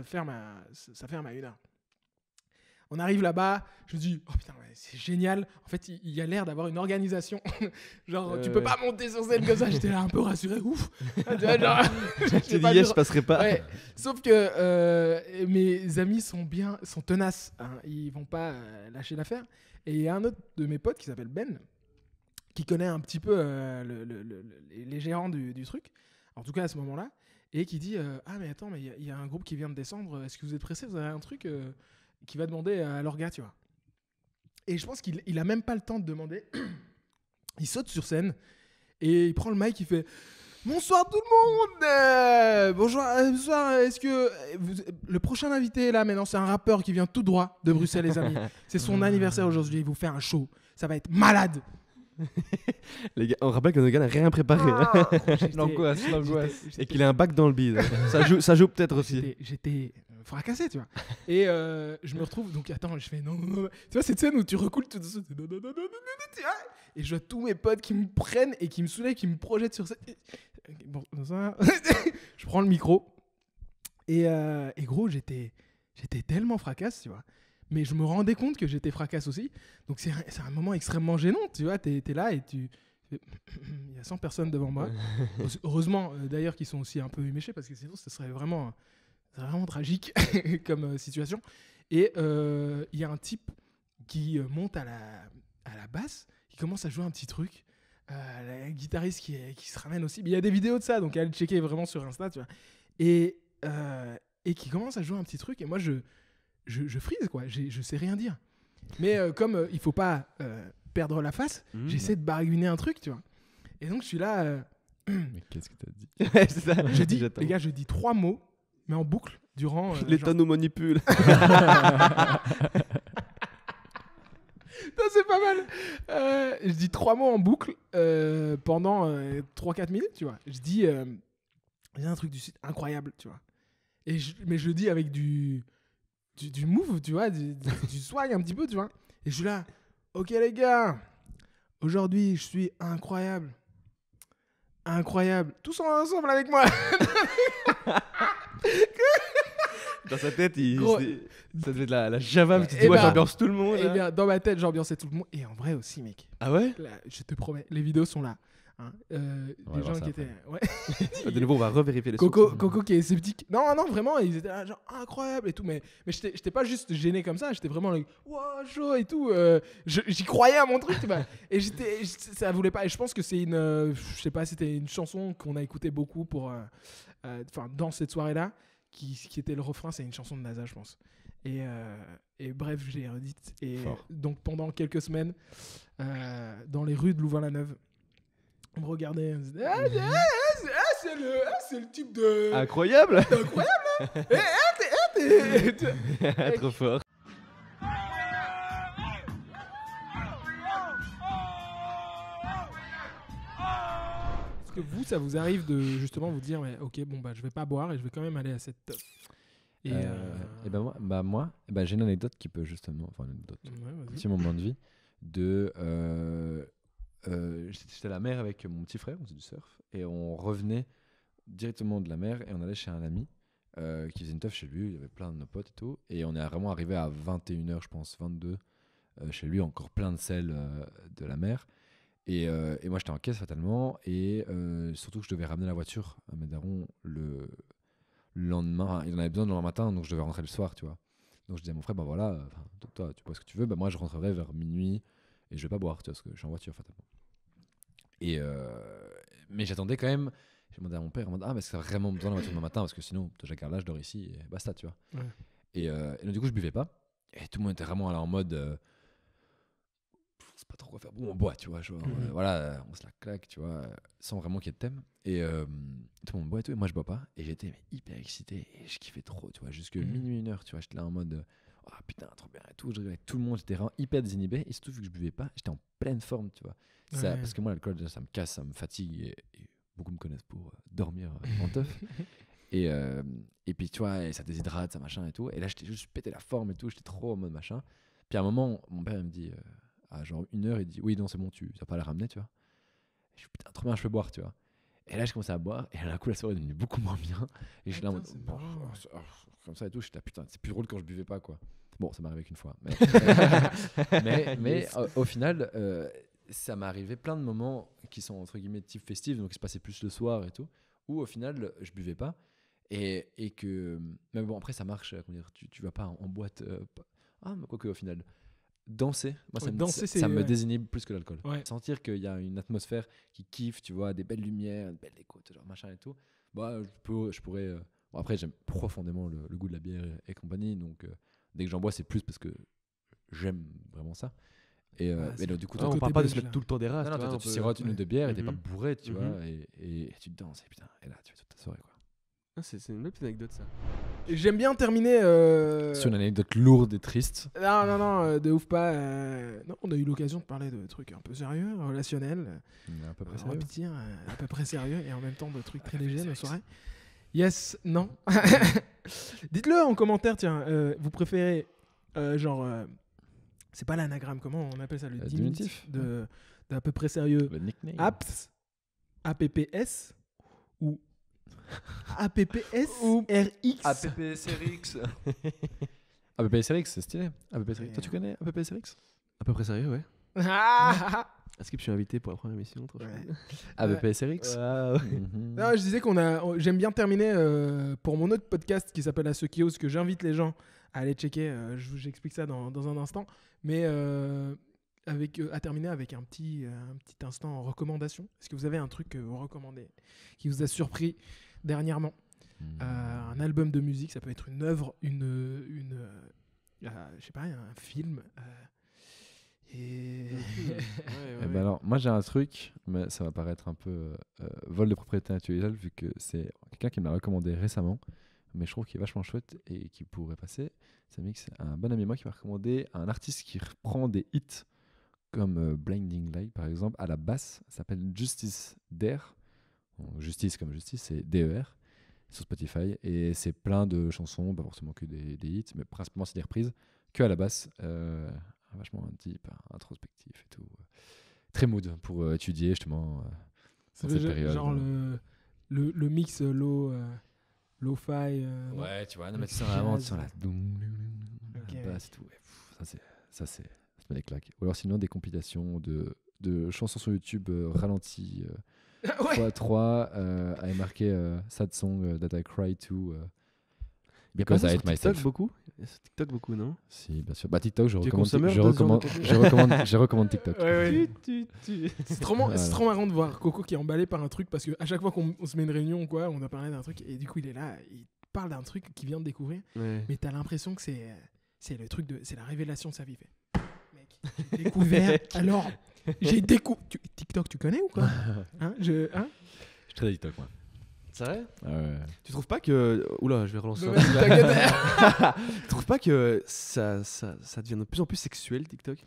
ferme à 1h. On arrive là-bas, je me dis, oh putain, ouais, c'est génial. En fait, il y a l'air d'avoir une organisation. Genre, tu peux pas monter sur scène comme ça. J'étais là un peu rassuré, ouf. Tu vois, genre, Tu t'es dit, yes, je passerai pas. Ouais. Sauf que mes amis sont tenaces. Hein. Ils vont pas lâcher l'affaire. Et il y a un autre de mes potes qui s'appelle Ben, qui connaît un petit peu les gérants du truc, en tout cas à ce moment-là, et qui dit ah mais attends, mais il y a un groupe qui vient de descendre, est-ce que vous êtes pressé, vous avez un truc qui va demander à leur gars, tu vois. Et je pense qu'il a même pas le temps de demander. Il saute sur scène et il prend le mic, il fait bonsoir tout le monde, bonsoir, est-ce que le prochain invité là maintenant, c'est un rappeur qui vient tout droit de Bruxelles, les amis, c'est son anniversaire aujourd'hui, il vous fait un show, ça va être malade. Les gars, on rappelle que le gars n'a rien préparé. L'angoisse. Et qu'il a un bac dans le bide. Ça joue peut-être aussi. J'étais fracassé, tu vois. Et je me retrouve, donc attends, je fais non. Tu vois cette scène où tu recoules tout doucement, non, tu vois. Et je vois tous mes potes qui me prennent et qui me soulèvent, qui me projettent sur scène. Bon, ça. Je prends le micro. Et gros, j'étais tellement fracasse, tu vois. Mais je me rendais compte que j'étais fracasse aussi. Donc c'est un moment extrêmement gênant, tu vois. T'es là et il y a 100 personnes devant moi. Heureusement, d'ailleurs, qu'ils sont aussi un peu éméchés parce que sinon, ce serait vraiment tragique comme situation. Et il y a un type qui monte à la basse, qui commence à jouer un petit truc. Un guitariste qui se ramène aussi. Mais il y a des vidéos de ça, donc allez checker vraiment sur Insta, tu vois. Et qui commence à jouer un petit truc. Et moi, je frise, quoi. Je sais rien dire. Mais comme il faut pas perdre la face, j'essaie de baragouiner un truc, tu vois. Et donc, je suis là. Mais qu'est-ce que t'as dit? C'est ça. Je dis, les gars, je dis 3 mots, mais en boucle, durant. L'État nous manipule. Non, c'est pas mal. Je dis 3 mots en boucle pendant 3-4 minutes, tu vois. Je dis. Il y a un truc du site incroyable, tu vois. Mais je le dis avec du move, tu vois, du swag un petit peu, tu vois. Et je suis là, ok les gars, aujourd'hui je suis incroyable. Incroyable. Tous ensemble avec moi. Dans sa tête, Gros, ça devait être la java, tu te dis, Eh ouais, ben, j'ambiance tout le monde. Et là. bien, dans ma tête, j'ambiançais tout le monde. Et en vrai aussi, mec. Ah ouais? Là, je te promets, les vidéos sont là. Hein. Des voir gens ça qui après. étaient... Ouais. De nouveau, on va revérifier les sources. Coco qui est sceptique. Non, vraiment, ils étaient là, genre incroyable et tout. Mais j'étais pas juste gêné comme ça, j'étais vraiment là, wow, chaud et tout. J'y croyais à mon truc, tu vois. Et ça voulait pas. Et je pense que c'est je sais pas, c'était une chanson qu'on a écoutée beaucoup pour. Dans cette soirée-là, qui était le refrain, c'est une chanson de NASA, je pense. Et bref, je l'ai redite. Et donc pendant quelques semaines, dans les rues de Louvain-la-Neuve, on me regardait, on me disait, c'est le type de... Incroyable. Incroyable, hein. Trop fort. Est-ce que vous, ça vous arrive de justement vous dire, ouais, ok, bon, bah, je vais pas boire et je vais quand même aller à cette teuf. Et ben moi, j'ai une anecdote qui peut justement, enfin une anecdote, Ouais, un vas-y. petit moment de vie de j'étais à la mer avec mon petit frère, on faisait du surf et on revenait directement de la mer et on allait chez un ami qui faisait une teuf chez lui, il y avait plein de nos potes et tout, et on est vraiment arrivé à 21h je pense, 22 chez lui, encore plein de sel de la mer. Et moi j'étais en caisse fatalement et surtout que je devais ramener la voiture à mes darons le lendemain, il en avait besoin le lendemain matin, donc je devais rentrer le soir, tu vois. Donc je disais à mon frère, bah voilà, toi tu bois ce que tu veux, bah moi je rentrerai vers minuit et je vais pas boire, tu vois, parce que je suis en voiture fatalement. Et mais j'attendais quand même, j'ai demandé à mon père, mais est-ce que t'as vraiment besoin de la voiture demain matin, parce que sinon je la garde là, je dors ici et basta, tu vois. Ouais. Et donc, du coup je buvais pas et tout le monde était vraiment là en mode on sait pas trop quoi faire. Bon, on boit, tu vois, genre, voilà, on se la claque, tu vois, sans vraiment qu'il y ait de thème. Et tout le monde boit et tout, et moi je bois pas. Et j'étais hyper excité et je kiffais trop, tu vois, jusque minuit, 1h, tu vois, j'étais là en mode oh putain, trop bien et tout. Je rigolais avec tout le monde, j'étais vraiment hyper désinhibé. Et surtout, vu que je buvais pas, j'étais en pleine forme, tu vois. Ça, Ouais. parce que moi, l'alcool, déjà, ça me casse, ça me fatigue et beaucoup me connaissent pour dormir en teuf. Et puis, tu vois, et ça déshydrate, ça machin et tout. Et là, j'étais juste pété la forme et tout, j'étais trop en mode machin. Puis à un moment, mon père il me dit, à genre 1h, il dit oui, non, c'est bon, tu vas pas la ramener, tu vois. Et je dis putain, trop bien, je peux boire, tu vois. Et là, je commençais à boire, et d'un coup, la soirée est devenue beaucoup moins bien. Et je suis là en mode, Putain, c'est marrant. comme ça et tout, j'étais là, putain, c'est plus drôle quand je buvais pas, quoi. Bon, ça m'est arrivé qu'une fois. Mais au final, ça m'est arrivé plein de moments qui sont entre guillemets type festif, donc il se passait plus le soir et tout, où au final, je buvais pas. Et que. Mais bon, après, ça marche, comment dire, tu vas pas en boîte. Mais quoique, au final. Danser, moi Ouais, danser, ça me ouais. désinhibe plus que l'alcool. Ouais. Sentir qu'il y a une atmosphère qui kiffe, tu vois, des belles lumières, une belle déco, genre machin et tout. Bah, je pourrais. Bon, après, j'aime profondément le goût de la bière et compagnie, donc dès que j'en bois, c'est plus parce que j'aime vraiment ça. Et c'est- donc, du coup, Ah, on côté parle pas de belge, se mettre là. tout le temps des races. non, tu vois, toi, un tu peu. sirotes une ou deux bières et t'es pas Mhm. bourré, tu vois, Mhm. et tu danses, et putain, et là, tu fais toute ta soirée, quoi. Ah, c'est une belle petite anecdote, ça. Et j'aime bien terminer. Sur une anecdote lourde et triste. Non, de ouf pas. Non, on a eu l'occasion de parler de trucs un peu sérieux, relationnels, À peu près on va sérieux. petit, à peu près sérieux, et en même temps de trucs très légers la soirée. Yes, non. Dites-le en commentaire, tiens. Vous préférez, c'est pas l'anagramme, comment on appelle ça, le diminutif Diminutif. d'à peu près sérieux. Le nickname. Apps, APPS ou APPS Ou RX. APPSRX. APPSRX, c'est stylé. APPSRX. Toi, tu connais APPSRX? À peu près sérieux, ouais. Ah Est-ce que je suis invité pour la première émission? Trop Ouais. chouette. APPSRX. Waouh. Non, je disais j'aime bien terminer pour mon autre podcast qui s'appelle À ceux qui osent, que j'invite les gens à aller checker. J'explique ça dans un instant. Mais à terminer avec un petit instant en recommandation. Est-ce que vous avez un truc que vous recommandez qui vous a surpris dernièrement? Un album de musique, ça peut être une œuvre, je sais pas, un film. Et Eh ben alors, moi j'ai un truc, mais ça va paraître un peu vol de propriété intellectuelle vu que c'est quelqu'un qui me l'a recommandé récemment, mais je trouve qu'il est vachement chouette et qui pourrait passer. C'est un bon ami à moi qui m'a recommandé un artiste qui reprend des hits comme Blinding Light par exemple à la basse. Ça s'appelle Justice Der. Donc, justice comme justice, c'est DER sur Spotify et c'est plein de chansons, pas forcément que des hits, mais principalement c'est des reprises que à la basse. Vachement un type introspectif et tout. Très mood pour étudier justement ça dans veut cette période. genre le mix lo-fi. non Ouais, tu vois, non, mais tu Jazz. sens vraiment, tu sens la Ok, basse et tout. Ouais, ça se met des claques. Ou alors sinon des compilations de chansons sur YouTube ralenties Ouais. x3 avec marqué Sad Song That I Cry To. Il y a pas Because ça I sur hate TikTok myself. beaucoup? Sur TikTok beaucoup, non? Si, bien sûr. Bah TikTok, je Tu es recommande. consommeur Je de ce genre de recommande. contenu? Je recommande TikTok. Ouais. C'est trop, Voilà. c'est trop marrant de voir Coco qui est emballé par un truc parce qu'à chaque fois qu'on se met une réunion ou quoi, on a parlé d'un truc et du coup il est là, il parle d'un truc qu'il vient de découvrir, Ouais. mais t'as l'impression que c'est le truc c'est la révélation de sa vie. Fait, mec, j'ai découvert. Alors, j'ai découvert. TikTok, tu connais ou quoi? Hein? Je suis très TikTok, moi. C'est vrai? Ah ouais. Tu trouves pas que. Oula, je vais relancer ça. Vas-y, t'inquiète. Tu trouves pas que ça devient de plus en plus sexuel, TikTok?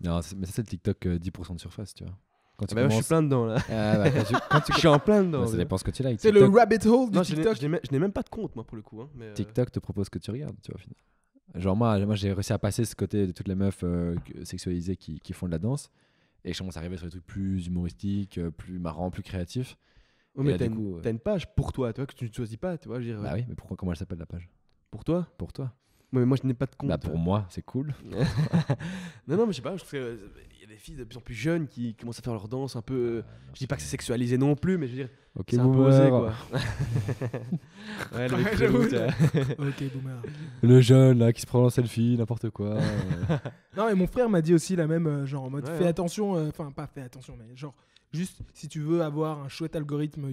Non, mais ça, c'est le TikTok 10% de surface, tu vois. Quand tu Bah, moi, je suis commences- plein dedans là. Ah, bah, quand tu Je suis en plein dedans. Bah, ça dépend ce que tu likes. C'est le TikTok, rabbit hole du Non, TikTok. je n'ai même pas de compte, moi, pour le coup. Hein, mais, TikTok te propose ce que tu regardes, tu vois, au final. Genre, moi j'ai réussi à passer ce côté de toutes les meufs sexualisées qui font de la danse. Et je commence à arriver sur des trucs plus humoristiques, plus marrants, plus créatifs. Oh, Et mais là, t'as du une, coup, t'as une page pour toi, que tu ne choisis pas, tu vois. Je veux dire, Bah oui, mais comment elle s'appelle la page? Pour toi? Pour toi? Ouais, mais moi, je n'ai pas de compte. Bah pour moi, c'est cool. Non, mais je sais pas, je trouve qu'il y a des filles de plus en plus jeunes qui commencent à faire leur danse un peu. Je dis pas que c'est sexualisé non plus, mais je veux dire, Ok, c'est un peu boomer. osé, quoi. Ouais, le mec Ouais, chelou, j'avoue. tu vois. Ok, boomer. Le jeune là qui se prend en selfie, n'importe quoi. Non, mais mon frère m'a dit aussi la même, genre en mode Ouais, fais hein. attention, enfin pas fais attention, mais genre Juste, si tu veux avoir un chouette algorithme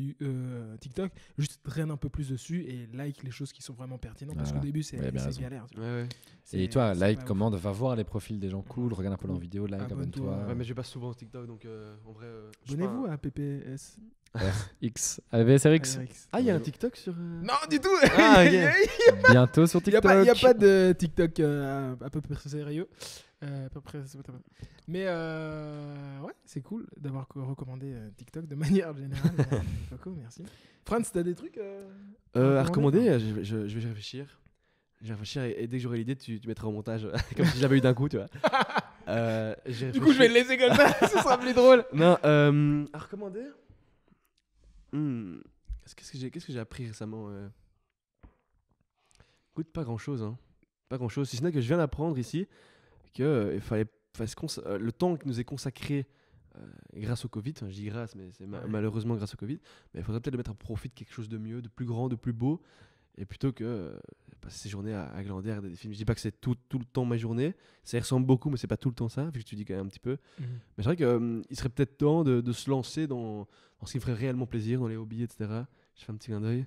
TikTok, juste traîne un peu plus dessus et like les choses qui sont vraiment pertinentes. Parce Voilà. qu'au début, c'est Ouais, bien raison. galère. Tu vois. Ouais. C'est- Et toi, c'est like, pas ouf. commande, va voir les profils des gens cool, regarde un peu leurs Cool. vidéos, like, Abonne-toi. abonne-toi. Ouais, mais je passe souvent au TikTok, donc en vrai. je sais pas, Abonnez-vous à PPS. X, AVSRX. ARX. Ah, il y a un TikTok sur. Non, du tout. Ah, ok. Bientôt sur Il n'y TikTok. a pas de TikTok à peu près sérieux. À peu près, mais ouais, c'est cool d'avoir recommandé TikTok de manière générale. Coco, merci. Franz, t'as des trucs À recommander, je vais y réfléchir. Je vais réfléchir et dès que j'aurai l'idée, tu mettras au montage. Comme si j'avais eu d'un coup, tu vois. Du coup, je vais le laisser comme ça, ce sera plus drôle. Non, à recommander Qu'est-ce que j'ai appris récemment Écoute, pas grand-chose. Hein. Pas grand-chose. Si ce n'est que je viens d'apprendre ici que le temps qui nous est consacré grâce au Covid, enfin, je dis grâce, mais c'est malheureusement grâce au Covid, mais il faudrait peut-être le mettre à profit de quelque chose de mieux, de plus grand, de plus beau, et plutôt que passer ces journées à glander, à regarder des films. Je dis pas que c'est tout le temps ma journée, ça y ressemble beaucoup, mais c'est pas tout le temps ça, vu que tu dis quand même un petit peu. Mais c'est vrai qu'il serait peut-être temps de se lancer dans ce qui me ferait réellement plaisir, dans les hobbies, etc. Je fais un petit clin d'œil.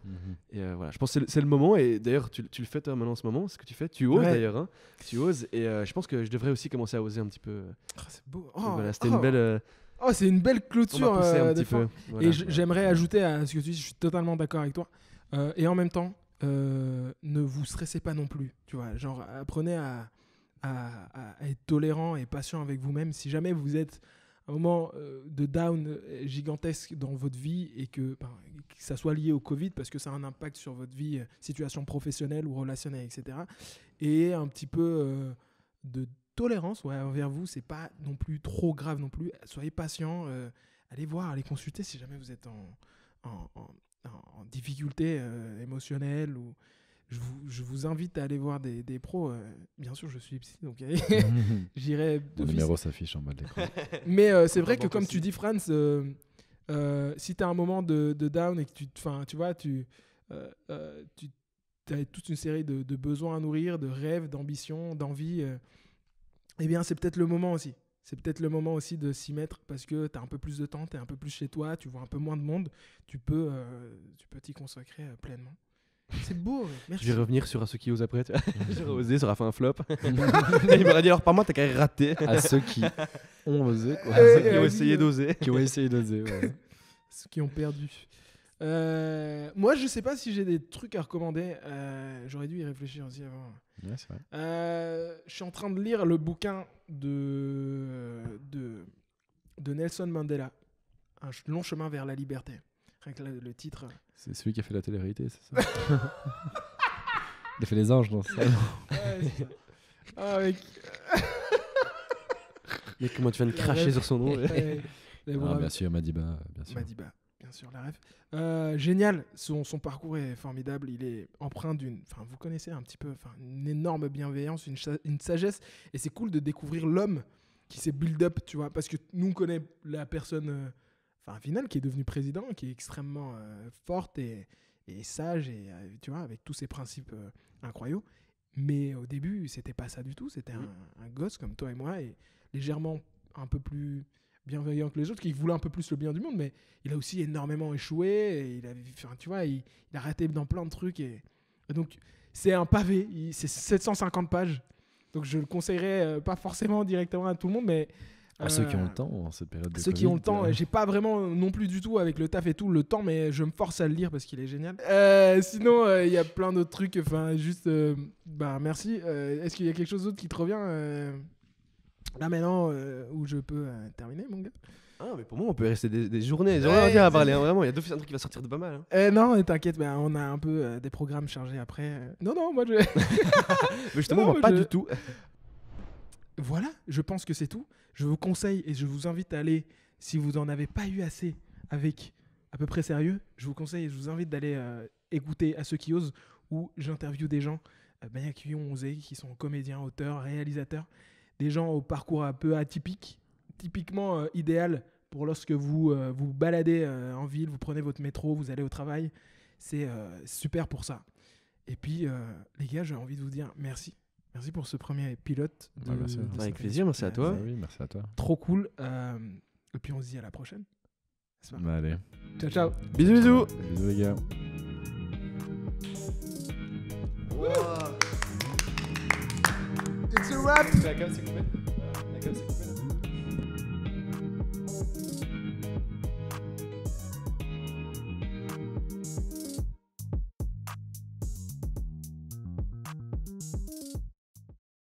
Et voilà, je pense que c'est le moment. Et d'ailleurs, tu le fais toi maintenant en ce moment. Ce que tu fais, tu oses d'ailleurs. Hein. Tu oses. Et je pense que je devrais aussi commencer à oser un petit peu. C'est beau. Voilà, c'était une belle. C'est une belle clôture. On m'a poussé un de petit fin. peu. Voilà. Et j'aimerais ajouter à ce que tu dis, je suis totalement d'accord avec toi. Et en même temps, ne vous stressez pas non plus. Tu vois, genre, apprenez à être tolérant et patient avec vous-même. Si jamais vous êtes un moment de down gigantesque dans votre vie et que ça soit lié au Covid parce que ça a un impact sur votre vie, situation professionnelle ou relationnelle, etc. Et un petit peu de tolérance envers vous, c'est pas non plus trop grave non plus. Soyez patient, allez voir, allez consulter si jamais vous êtes en difficulté émotionnelle ou je vous invite à aller voir des pros. Bien sûr, je suis psy, donc j'irai Mon d'office. numéro s'affiche en bas de l'écran. Mais c'est vrai que, Vraiment comme possible. tu dis, Franz, si tu as un moment de down et que tu as toute une série de besoins à nourrir, de rêves, d'ambitions, d'envies, eh bien, c'est peut-être le moment aussi. C'est peut-être le moment aussi de s'y mettre parce que tu as un peu plus de temps, tu es un peu plus chez toi, tu vois un peu moins de monde, tu peux t'y consacrer pleinement. C'est beau, merci. Je vais revenir sur ceux qui osent après. J'aurais osé, ça aura fait un flop. Il m'aurait dit alors par moi, t'as qu'à rater. À ceux qui ont osé, quoi. Ceux qui ont essayé d'oser. Qui ont essayé d'oser. Ouais. Ceux qui ont perdu. Moi, je sais pas si j'ai des trucs à recommander. J'aurais dû y réfléchir aussi avant. Ouais, c'est vrai. Je suis en train de lire le bouquin de Nelson Mandela, Un long chemin vers la liberté. Rien que le titre. C'est celui qui a fait la télé-réalité, c'est ça. Il a fait les anges dans ça. Ouais, c'est ça. Ah, mec. Mais comment tu viens de cracher sur son nom Ah, bien sûr, Madiba, bien sûr. Madiba, bien sûr, la ref. Génial, son parcours est formidable. Il est empreint vous connaissez un petit peu, une énorme bienveillance, une sagesse. Et c'est cool de découvrir l'homme qui s'est build up, tu vois, parce que nous, on connaît la personne, finale, qui est devenue président, qui est extrêmement forte et sage, et tu vois, avec tous ses principes incroyables. Mais au début, c'était pas ça du tout. C'était un gosse comme toi et moi, et légèrement un peu plus bienveillant que les autres, qui voulait un peu plus le bien du monde, mais il a aussi énormément échoué, et il a raté dans plein de trucs, et donc c'est un pavé, c'est 750 pages, donc je le conseillerais pas forcément directement à tout le monde, mais À ceux qui ont le temps en cette période de ceux qui ont le temps, j'ai pas vraiment non plus du tout avec le taf et tout le temps, mais je me force à le lire parce qu'il est génial. Sinon, il y a plein d'autres trucs. Merci. Est-ce qu'il y a quelque chose d'autre qui te revient là maintenant où je peux terminer, mon gars? Ah, mais pour moi, on peut rester des journées entières à parler. Hein, vraiment, il y a d'office un truc qui va sortir de pas mal. Hein. Non, t'inquiète, on a un peu des programmes chargés après. Non, moi je. Mais justement, Non, moi, pas du tout. Voilà, je pense que c'est tout. Je vous conseille et je vous invite à aller, si vous n'en avez pas eu assez avec À peu près sérieux, je vous conseille et je vous invite d'aller écouter À ceux qui osent, où j'interviewe des gens qui ont osé, qui sont comédiens, auteurs, réalisateurs, des gens au parcours un peu atypique, typiquement idéal pour lorsque vous vous baladez en ville, vous prenez votre métro, vous allez au travail. C'est super pour ça. Et puis, les gars, j'ai envie de vous dire merci. Merci pour ce premier pilote. Merci. Avec plaisir, merci à toi. Oui, merci à toi. Trop cool. Et puis on se dit à la prochaine. C'est parti. Bah, allez. Ciao, ciao. Bisous, bisous. Bisous les gars. It's a wrap. La cam s'est coupée. La cam s'est coupée.